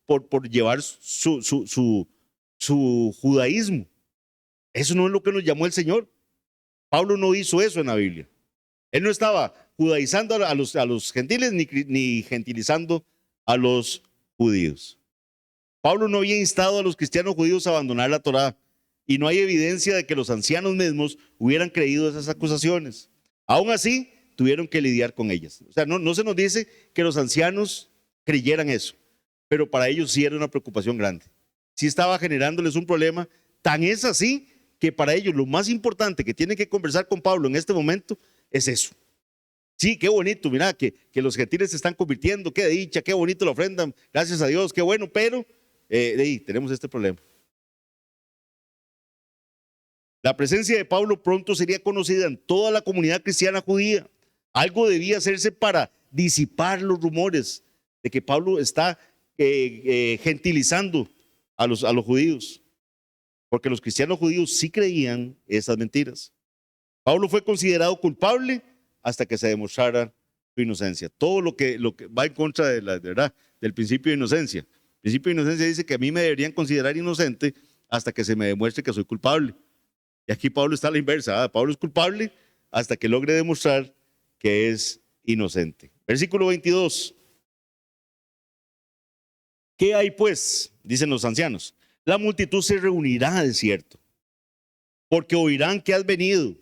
por llevar su judaísmo. Eso no es lo que nos llamó el Señor. Pablo no hizo eso en la Biblia. Él no estaba judaizando a los gentiles ni gentilizando a los judíos. Pablo no había instado a los cristianos judíos a abandonar la Torá, y no hay evidencia de que los ancianos mismos hubieran creído esas acusaciones. Aún así, tuvieron que lidiar con ellas. O sea, no se nos dice que los ancianos creyeran eso, pero para ellos sí era una preocupación grande. Sí estaba generándoles un problema. Tan es así que para ellos lo más importante que tienen que conversar con Pablo en este momento es eso. Sí, qué bonito, mira, que los gentiles se están convirtiendo, qué dicha, qué bonito la ofrenda, gracias a Dios, qué bueno, pero tenemos este problema. La presencia de Pablo pronto sería conocida en toda la comunidad cristiana judía. Algo debía hacerse para disipar los rumores de que Pablo está gentilizando a los judíos, porque los cristianos judíos sí creían esas mentiras. Pablo fue considerado culpable hasta que se demostrara su inocencia. Todo lo que va en contra de verdad, del principio de inocencia. El principio de inocencia dice que a mí me deberían considerar inocente hasta que se me demuestre que soy culpable. Y aquí Pablo está a la inversa. Pablo es culpable hasta que logre demostrar que es inocente. Versículo 22. ¿Qué hay pues? Dicen los ancianos. La multitud se reunirá, es cierto, porque oirán que has venido.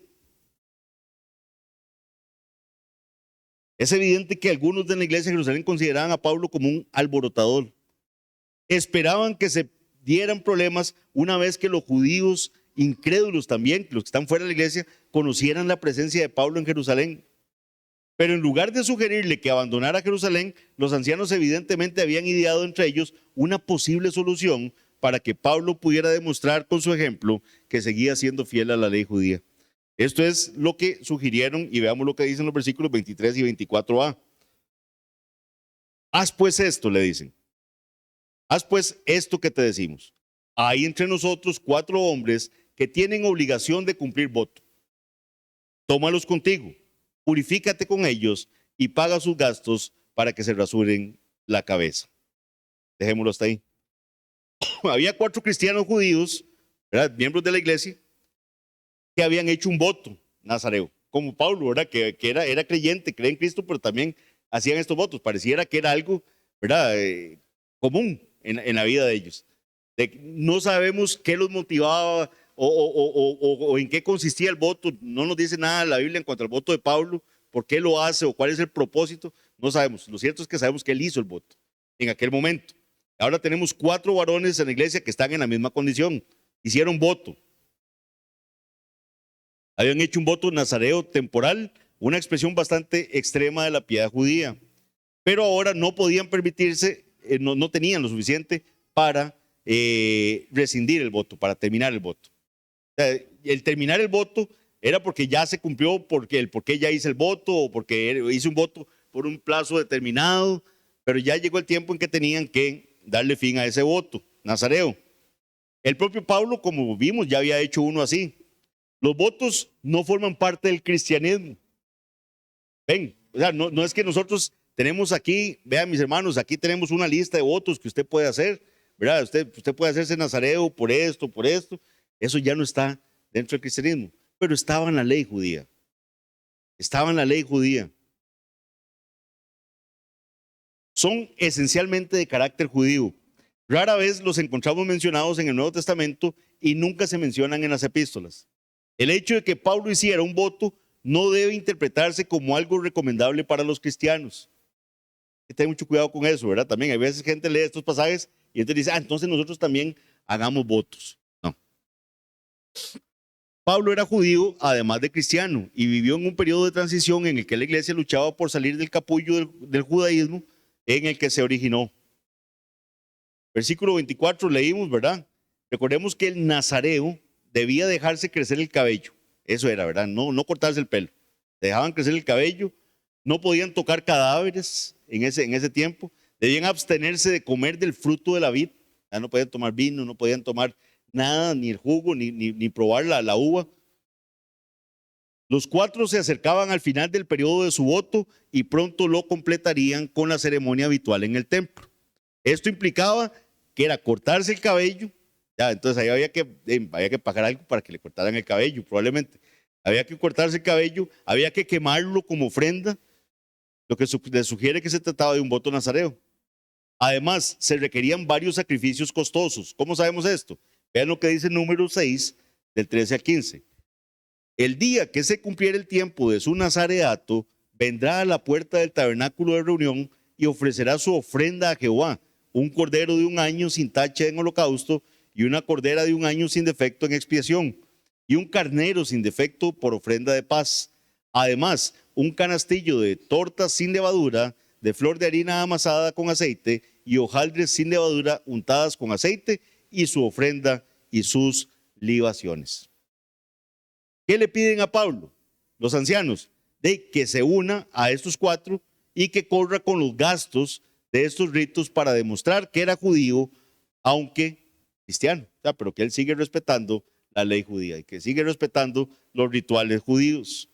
Es evidente que algunos de la iglesia de Jerusalén consideraban a Pablo como un alborotador. Esperaban que se dieran problemas una vez que los judíos incrédulos también, los que están fuera de la iglesia, conocieran la presencia de Pablo en Jerusalén. Pero en lugar de sugerirle que abandonara Jerusalén, los ancianos evidentemente habían ideado entre ellos una posible solución para que Pablo pudiera demostrar con su ejemplo que seguía siendo fiel a la ley judía. Esto es lo que sugirieron, y veamos lo que dicen los versículos 23 y 24a. Haz pues esto, le dicen. Haz pues esto que te decimos. Hay entre nosotros 4 hombres que tienen obligación de cumplir voto. Tómalos contigo, purifícate con ellos y paga sus gastos para que se rasuren la cabeza. Dejémoslo hasta ahí. Había 4 cristianos judíos, ¿verdad?, miembros de la iglesia, que habían hecho un voto nazareo, como Pablo, ¿verdad?, que era creyente, cree en Cristo, pero también hacían estos votos. Pareciera que era algo, ¿verdad?, común en la vida de ellos. No sabemos qué los motivaba o en qué consistía el voto. No nos dice nada la Biblia en cuanto al voto de Pablo, por qué lo hace o cuál es el propósito. No sabemos. Lo cierto es que sabemos que él hizo el voto en aquel momento. Ahora tenemos 4 varones en la iglesia que están en la misma condición. Hicieron voto. Habían hecho un voto nazareo temporal, una expresión bastante extrema de la piedad judía. Pero ahora no podían permitirse, no tenían lo suficiente para rescindir el voto, para terminar el voto. O sea, el terminar el voto era porque ya se cumplió, porque ya hice el voto, o porque hice un voto por un plazo determinado, pero ya llegó el tiempo en que tenían que darle fin a ese voto nazareo. El propio Pablo, como vimos, ya había hecho uno así. Los votos no forman parte del cristianismo. Ven, o sea, no es que nosotros tenemos aquí, vean mis hermanos, aquí tenemos una lista de votos que usted puede hacer, ¿verdad? Usted puede hacerse nazareo por esto, por esto. Eso ya no está dentro del cristianismo, pero estaba en la ley judía. Estaba en la ley judía. Son esencialmente de carácter judío. Rara vez los encontramos mencionados en el Nuevo Testamento y nunca se mencionan en las epístolas. El hecho de que Pablo hiciera un voto no debe interpretarse como algo recomendable para los cristianos. Hay que tener mucho cuidado con eso, ¿verdad? También hay veces gente lee estos pasajes y entonces dice, entonces nosotros también hagamos votos. No. Pablo era judío, además de cristiano, y vivió en un periodo de transición en el que la iglesia luchaba por salir del capullo del judaísmo en el que se originó. Versículo 24 leímos, ¿verdad? Recordemos que el nazareo debía dejarse crecer el cabello. Eso era, ¿verdad? No cortarse el pelo. Dejaban crecer el cabello. No podían tocar cadáveres en ese tiempo. Debían abstenerse de comer del fruto de la vid. Ya no podían tomar vino, no podían tomar nada, ni el jugo, ni probar la uva. Los 4 se acercaban al final del periodo de su voto y pronto lo completarían con la ceremonia habitual en el templo. Esto implicaba que era cortarse el cabello. Ya, entonces ahí había que pagar algo para que le cortaran el cabello, probablemente. Había que cortarse el cabello, había que quemarlo como ofrenda, lo que le sugiere que se trataba de un voto nazareo. Además, se requerían varios sacrificios costosos. ¿Cómo sabemos esto? Vean lo que dice Números 6, del 13 al 15. El día que se cumpliera el tiempo de su nazareato, vendrá a la puerta del tabernáculo de reunión y ofrecerá su ofrenda a Jehová, un cordero de 1 año sin tacha en holocausto y una cordera de 1 año sin defecto en expiación, y un carnero sin defecto por ofrenda de paz. Además, un canastillo de tortas sin levadura, de flor de harina amasada con aceite y hojaldres sin levadura untadas con aceite, y su ofrenda y sus libaciones. ¿Qué le piden a Pablo? Los ancianos, de que se una a estos 4 y que corra con los gastos de estos ritos para demostrar que era judío, aunque cristiano, pero que él sigue respetando la ley judía y que sigue respetando los rituales judíos.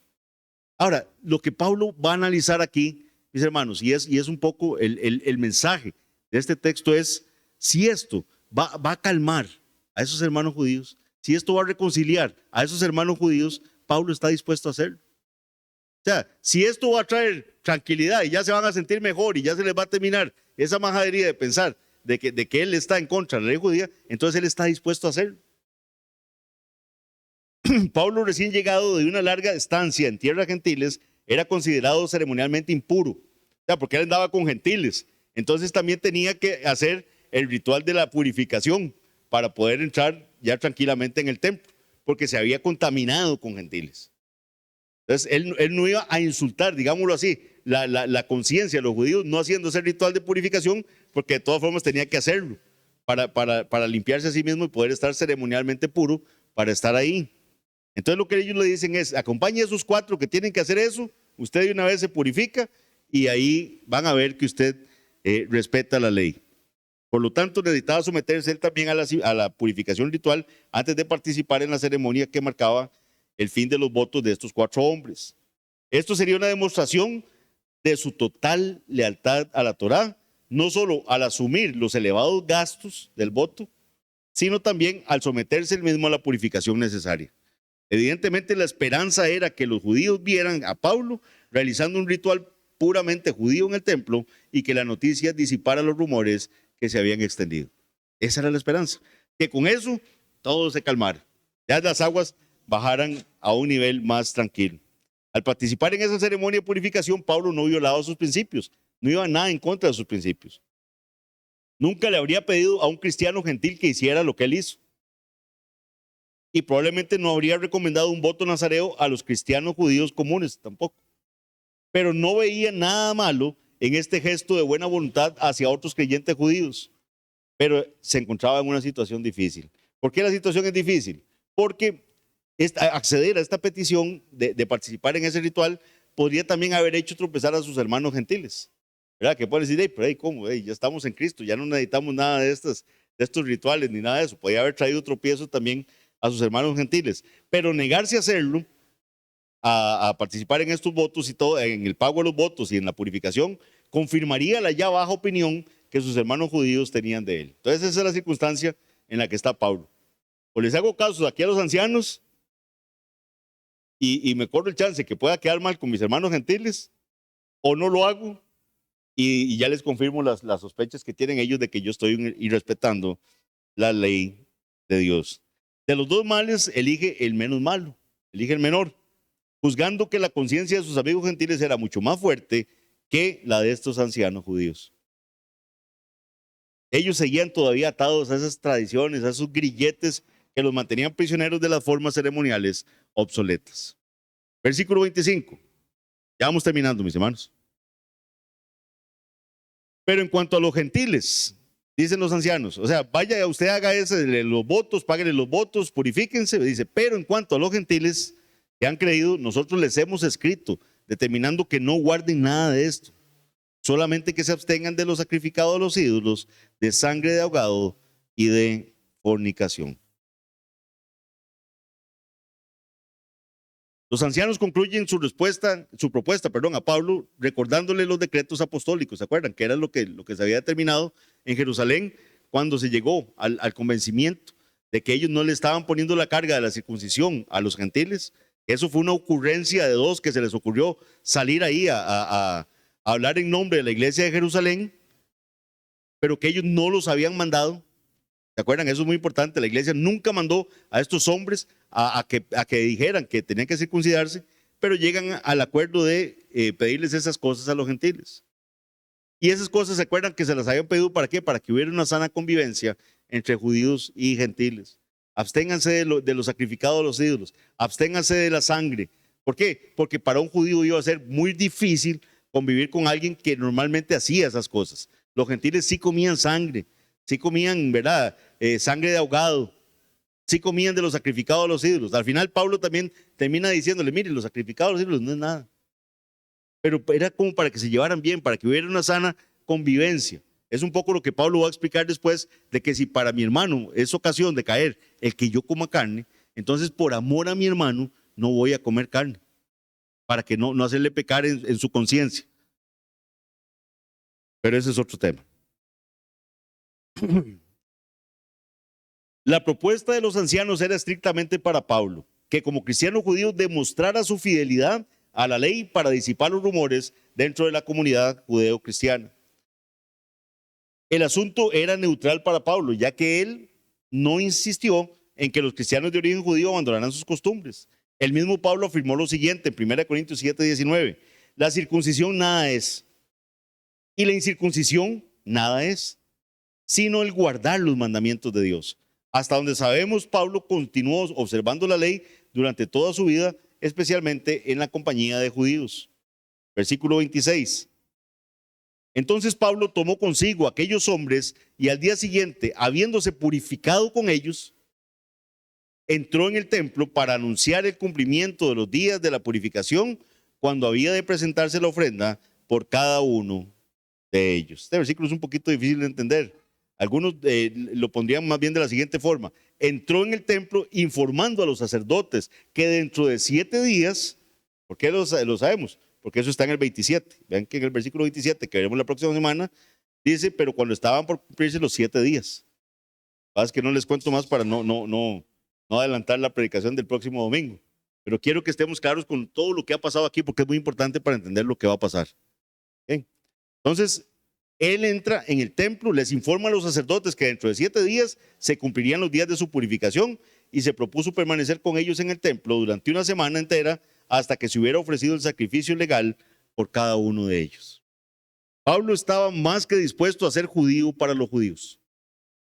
Ahora, lo que Pablo va a analizar aquí, mis hermanos, y es un poco el mensaje de este texto es, si esto va a calmar a esos hermanos judíos, si esto va a reconciliar a esos hermanos judíos, Pablo está dispuesto a hacerlo. O sea, si esto va a traer tranquilidad y ya se van a sentir mejor y ya se les va a terminar esa majadería de pensar de que él está en contra de la ley judía, entonces él está dispuesto a hacerlo. Pablo, recién llegado de una larga estancia en tierras gentiles, era considerado ceremonialmente impuro, porque él andaba con gentiles. Entonces también tenía que hacer el ritual de la purificación para poder entrar ya tranquilamente en el templo, porque se había contaminado con gentiles. Entonces él no iba a insultar, digámoslo así, la conciencia de los judíos, no haciendo ese ritual de purificación, porque de todas formas tenía que hacerlo para limpiarse a sí mismo y poder estar ceremonialmente puro para estar ahí. Entonces lo que ellos le dicen es, acompañe a esos 4 que tienen que hacer eso, usted de una vez se purifica y ahí van a ver que usted respeta la ley. Por lo tanto, necesitaba someterse él también a la purificación ritual antes de participar en la ceremonia que marcaba el fin de los votos de estos 4 hombres. Esto sería una demostración de su total lealtad a la Torá, no solo al asumir los elevados gastos del voto, sino también al someterse él mismo a la purificación necesaria. Evidentemente la esperanza era que los judíos vieran a Pablo realizando un ritual puramente judío en el templo y que la noticia disipara los rumores que se habían extendido. Esa era la esperanza, que con eso todo se calmara, ya las aguas bajaran a un nivel más tranquilo. Al participar en esa ceremonia de purificación, Pablo no violaba sus principios, no iba nada en contra de sus principios. Nunca le habría pedido a un cristiano gentil que hiciera lo que él hizo. Y probablemente no habría recomendado un voto nazareo a los cristianos judíos comunes tampoco. Pero no veía nada malo en este gesto de buena voluntad hacia otros creyentes judíos. Pero se encontraba en una situación difícil. ¿Por qué la situación es difícil? Porque acceder a esta petición de participar en ese ritual podría también haber hecho tropezar a sus hermanos gentiles, ¿verdad? Que pueden decir, hey, pero hey, ¿cómo? Hey, ya estamos en Cristo, ya no necesitamos nada de estos rituales ni nada de eso. Podía haber traído tropiezo también a sus hermanos gentiles, pero negarse a hacerlo, a participar en estos votos y todo, en el pago de los votos y en la purificación, confirmaría la ya baja opinión que sus hermanos judíos tenían de él. Entonces esa es la circunstancia en la que está Pablo. O les hago caso aquí a los ancianos y me corro el chance que pueda quedar mal con mis hermanos gentiles, o no lo hago y ya les confirmo las sospechas que tienen ellos de que yo estoy irrespetando la ley de Dios. De los dos males, elige el menos malo, elige el menor, juzgando que la conciencia de sus amigos gentiles era mucho más fuerte que la de estos ancianos judíos. Ellos seguían todavía atados a esas tradiciones, a esos grilletes que los mantenían prisioneros de las formas ceremoniales obsoletas. Versículo 25. Ya vamos terminando, mis hermanos. Pero en cuanto a los gentiles, dicen los ancianos, o sea, vaya usted, haga los votos, páguele los votos, purifíquense, dice, pero en cuanto a los gentiles que han creído, nosotros les hemos escrito, determinando que no guarden nada de esto, solamente que se abstengan de lo sacrificado a los ídolos, de sangre de ahogado y de fornicación. Los ancianos concluyen su propuesta a Pablo, recordándole los decretos apostólicos. ¿Se acuerdan? Que era lo que se había determinado en Jerusalén cuando se llegó al convencimiento de que ellos no le estaban poniendo la carga de la circuncisión a los gentiles. Eso fue una ocurrencia de dos que se les ocurrió salir ahí a hablar en nombre de la iglesia de Jerusalén, pero que ellos no los habían mandado. ¿Se acuerdan? Eso es muy importante. La iglesia nunca mandó a estos hombres a que dijeran que tenían que circuncidarse, pero llegan al acuerdo de pedirles esas cosas a los gentiles. Y esas cosas, ¿se acuerdan que se las habían pedido para qué? Para que hubiera una sana convivencia entre judíos y gentiles. Absténganse de lo sacrificado a los ídolos. Absténganse de la sangre. ¿Por qué? Porque para un judío iba a ser muy difícil convivir con alguien que normalmente hacía esas cosas. Los gentiles sí comían sangre. Sí comían, ¿verdad? Sangre de ahogado. Sí comían de los sacrificados a los ídolos. Al final Pablo también termina diciéndole, mire, los sacrificados a los ídolos no es nada. Pero era como para que se llevaran bien, para que hubiera una sana convivencia. Es un poco lo que Pablo va a explicar después, de que si para mi hermano es ocasión de caer el que yo coma carne, entonces por amor a mi hermano no voy a comer carne, para que no hacerle pecar en su conciencia. Pero ese es otro tema. La propuesta de los ancianos era estrictamente para Pablo, que como cristiano judío demostrara su fidelidad a la ley para disipar los rumores dentro de la comunidad judeo-cristiana. El asunto era neutral para Pablo, ya que él no insistió en que los cristianos de origen judío abandonaran sus costumbres. El mismo Pablo afirmó lo siguiente en 1 Corintios 7:19, la circuncisión nada es, y la incircuncisión nada es, sino el guardar los mandamientos de Dios. Hasta donde sabemos, Pablo continuó observando la ley durante toda su vida, especialmente en la compañía de judíos. Versículo 26. Entonces Pablo tomó consigo a aquellos hombres y al día siguiente, habiéndose purificado con ellos, entró en el templo para anunciar el cumplimiento de los días de la purificación, cuando había de presentarse la ofrenda por cada uno de ellos. Este versículo es un poquito difícil de entender. Algunos lo pondrían más bien de la siguiente forma. Entró en el templo informando a los sacerdotes que dentro de 7 días, ¿por qué lo sabemos? Porque eso está en el 27. Vean que en el versículo 27, que veremos la próxima semana, dice, pero cuando estaban por cumplirse los 7 días. Es que no les cuento más para no adelantar la predicación del próximo domingo. Pero quiero que estemos claros con todo lo que ha pasado aquí, porque es muy importante para entender lo que va a pasar. ¿Bien? Entonces, él entra en el templo, les informa a los sacerdotes que dentro de 7 días se cumplirían los días de su purificación y se propuso permanecer con ellos en el templo durante una semana entera hasta que se hubiera ofrecido el sacrificio legal por cada uno de ellos. Pablo estaba más que dispuesto a ser judío para los judíos.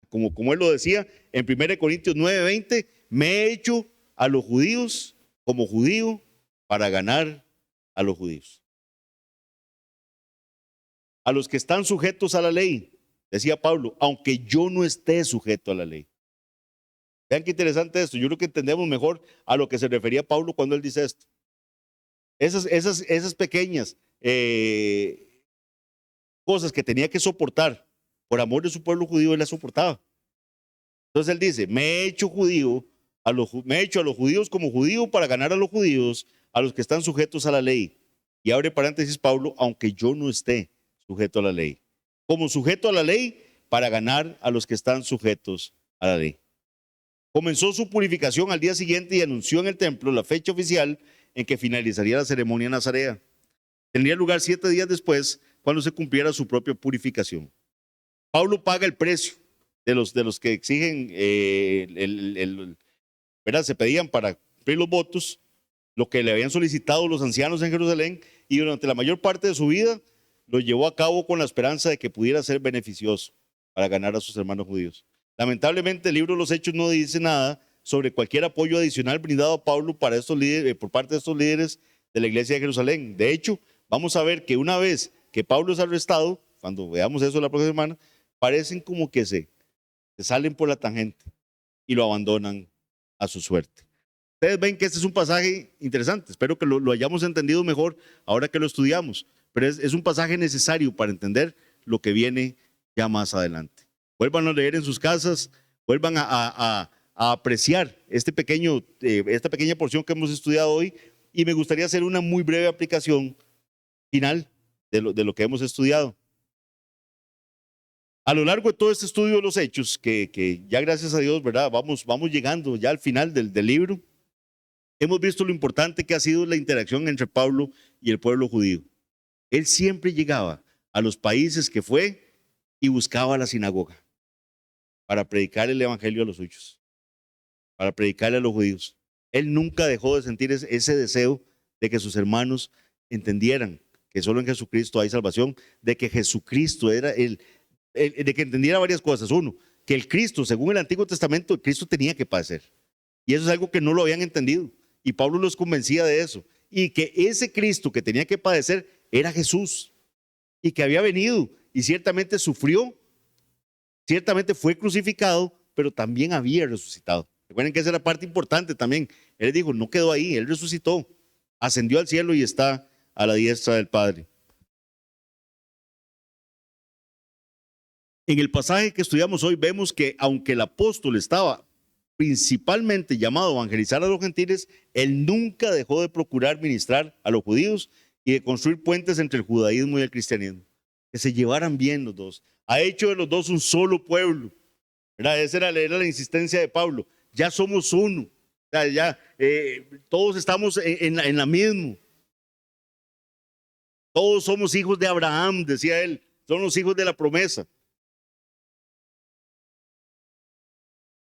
Como él lo decía en 1 Corintios 9:20, me he hecho a los judíos como judío para ganar a los judíos. A los que están sujetos a la ley, decía Pablo, aunque yo no esté sujeto a la ley. Vean qué interesante esto. Yo creo que entendemos mejor a lo que se refería Pablo cuando él dice esto. Esas pequeñas cosas que tenía que soportar por amor de su pueblo judío, él las soportaba. Entonces él dice, me he hecho judío, me he hecho a los judíos como judío para ganar a los judíos, a los que están sujetos a la ley. Y abre paréntesis Pablo, aunque yo no esté sujeto a la ley. Como sujeto a la ley para ganar a los que están sujetos a la ley. Comenzó su purificación al día siguiente y anunció en el templo la fecha oficial en que finalizaría la ceremonia nazarea. Tendría lugar 7 días después, cuando se cumpliera su propia purificación. Pablo paga el precio de los que exigen, ¿verdad? Se pedían para cumplir los votos, lo que le habían solicitado los ancianos en Jerusalén, y durante la mayor parte de su vida lo llevó a cabo con la esperanza de que pudiera ser beneficioso para ganar a sus hermanos judíos. Lamentablemente el libro de los Hechos no dice nada sobre cualquier apoyo adicional brindado a Pablo para estos líderes, por parte de estos líderes de la iglesia de Jerusalén. De hecho, vamos a ver que una vez que Pablo es arrestado, cuando veamos eso la próxima semana, parecen como que se salen por la tangente y lo abandonan a su suerte. Ustedes ven que este es un pasaje interesante, espero que lo hayamos entendido mejor ahora que lo estudiamos, pero es un pasaje necesario para entender lo que viene ya más adelante. Vuelvan a leer en sus casas, vuelvan a apreciar esta pequeña porción que hemos estudiado hoy, y me gustaría hacer una muy breve aplicación final de lo que hemos estudiado. A lo largo de todo este estudio de los Hechos, que ya gracias a Dios, ¿verdad? Vamos llegando ya al final del libro, hemos visto lo importante que ha sido la interacción entre Pablo y el pueblo judío. Él siempre llegaba a los países que fue y buscaba la sinagoga para predicar el evangelio a los suyos, para predicarle a los judíos. Él nunca dejó de sentir ese deseo de que sus hermanos entendieran que solo en Jesucristo hay salvación, de que Jesucristo era de que entendiera varias cosas. Uno, que el Cristo, según el Antiguo Testamento, el Cristo tenía que padecer. Y eso es algo que no lo habían entendido. Y Pablo los convencía de eso. Y que ese Cristo que tenía que padecer era Jesús. Y que había venido y ciertamente sufrió, ciertamente fue crucificado, pero también había resucitado. Recuerden que esa era parte importante también. Él dijo, no quedó ahí, él resucitó, ascendió al cielo y está a la diestra del Padre. En el pasaje que estudiamos hoy vemos que aunque el apóstol estaba principalmente llamado a evangelizar a los gentiles, él nunca dejó de procurar ministrar a los judíos y de construir puentes entre el judaísmo y el cristianismo, que se llevaran bien los dos. Ha hecho de los dos un solo pueblo, ¿verdad? Esa era la insistencia de Pablo. Ya somos uno, todos estamos en la misma. Todos somos hijos de Abraham, decía él, son los hijos de la promesa.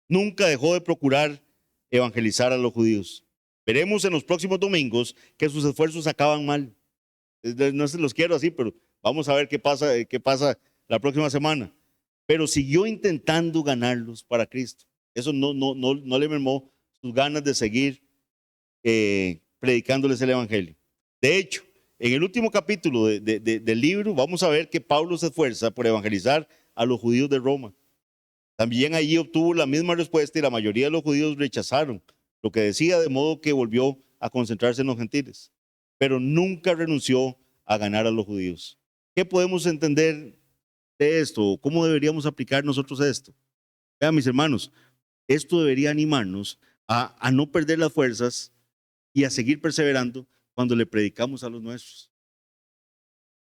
Nunca dejó de procurar evangelizar a los judíos. Veremos en los próximos domingos que sus esfuerzos acaban mal. No se los quiero así, pero vamos a ver qué pasa la próxima semana. Pero siguió intentando ganarlos para Cristo. Eso no le mermó sus ganas de seguir predicándoles el evangelio. De hecho, en el último capítulo del libro vamos a ver que Pablo se esfuerza por evangelizar a los judíos de Roma. También allí obtuvo la misma respuesta y la mayoría de los judíos rechazaron lo que decía, de modo que volvió a concentrarse en los gentiles. Pero nunca renunció a ganar a los judíos. ¿Qué podemos entender de esto? ¿Cómo deberíamos aplicar nosotros esto? Vean, mis hermanos, esto debería animarnos a no perder las fuerzas y a seguir perseverando cuando le predicamos a los nuestros.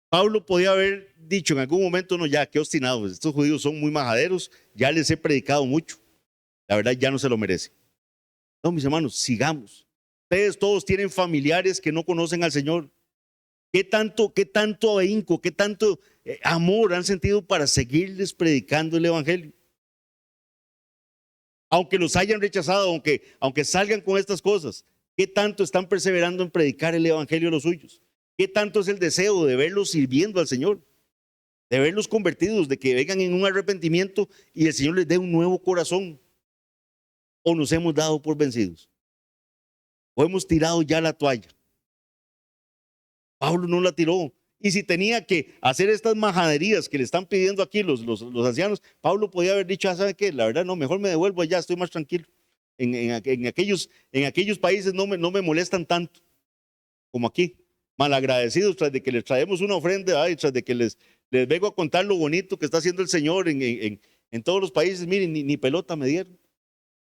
Pablo podía haber dicho en algún momento, no, ya, qué obstinados, estos judíos son muy majaderos, ya les he predicado mucho, la verdad ya no se lo merecen. No, mis hermanos, sigamos. Ustedes todos tienen familiares que no conocen al Señor. ¿Qué tanto ahínco, qué tanto amor han sentido para seguirles predicando el evangelio? Aunque los hayan rechazado, aunque salgan con estas cosas, ¿qué tanto están perseverando en predicar el evangelio a los suyos? ¿Qué tanto es el deseo de verlos sirviendo al Señor? De verlos convertidos, de que vengan en un arrepentimiento y el Señor les dé un nuevo corazón. ¿O nos hemos dado por vencidos? ¿O hemos tirado ya la toalla? Pablo no la tiró. Y si tenía que hacer estas majaderías que le están pidiendo aquí los ancianos, Pablo podía haber dicho, ¿sabe qué? La verdad no, mejor me devuelvo allá, estoy más tranquilo. En aquellos países no me molestan tanto como aquí. Malagradecidos tras de que les traemos una ofrenda, tras de que les Les vengo a contar lo bonito que está haciendo el Señor en todos los países. Miren, ni pelota me dieron.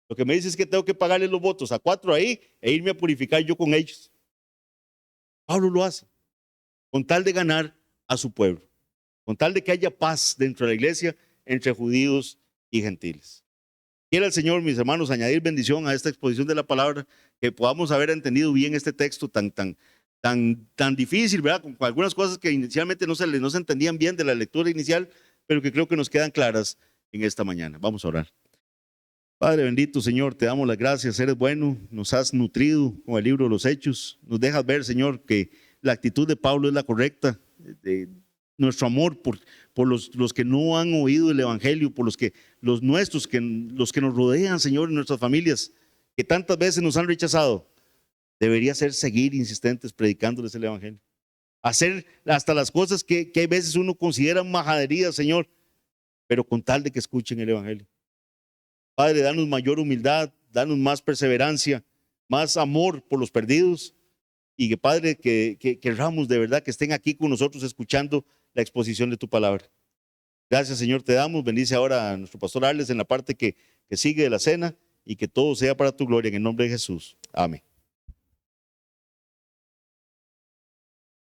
Lo que me dice es que tengo que pagarle los votos a 4 ahí e irme a purificar yo con ellos. Pablo lo hace con tal de ganar a su pueblo, con tal de que haya paz dentro de la iglesia entre judíos y gentiles. Quiera el Señor, mis hermanos, añadir bendición a esta exposición de la palabra, que podamos haber entendido bien este texto tan difícil, ¿verdad? Con algunas cosas que inicialmente no se entendían bien de la lectura inicial, pero que creo que nos quedan claras en esta mañana. Vamos a orar. Padre bendito, Señor, te damos las gracias, eres bueno, nos has nutrido con el libro de los Hechos, nos dejas ver, Señor, que la actitud de Pablo es la correcta, nuestro amor por los que no han oído el Evangelio, por los nuestros, los que nos rodean, Señor, en nuestras familias, que tantas veces nos han rechazado, debería ser seguir insistentes predicándoles el Evangelio, hacer hasta las cosas que a veces uno considera majadería, Señor, pero con tal de que escuchen el Evangelio. Padre, danos mayor humildad, danos más perseverancia, más amor por los perdidos y que, Padre, que querramos de verdad que estén aquí con nosotros escuchando la exposición de tu palabra. Gracias, Señor, te damos. Bendice ahora a nuestro pastor Arles en la parte que sigue de la cena y que todo sea para tu gloria en el nombre de Jesús. Amén.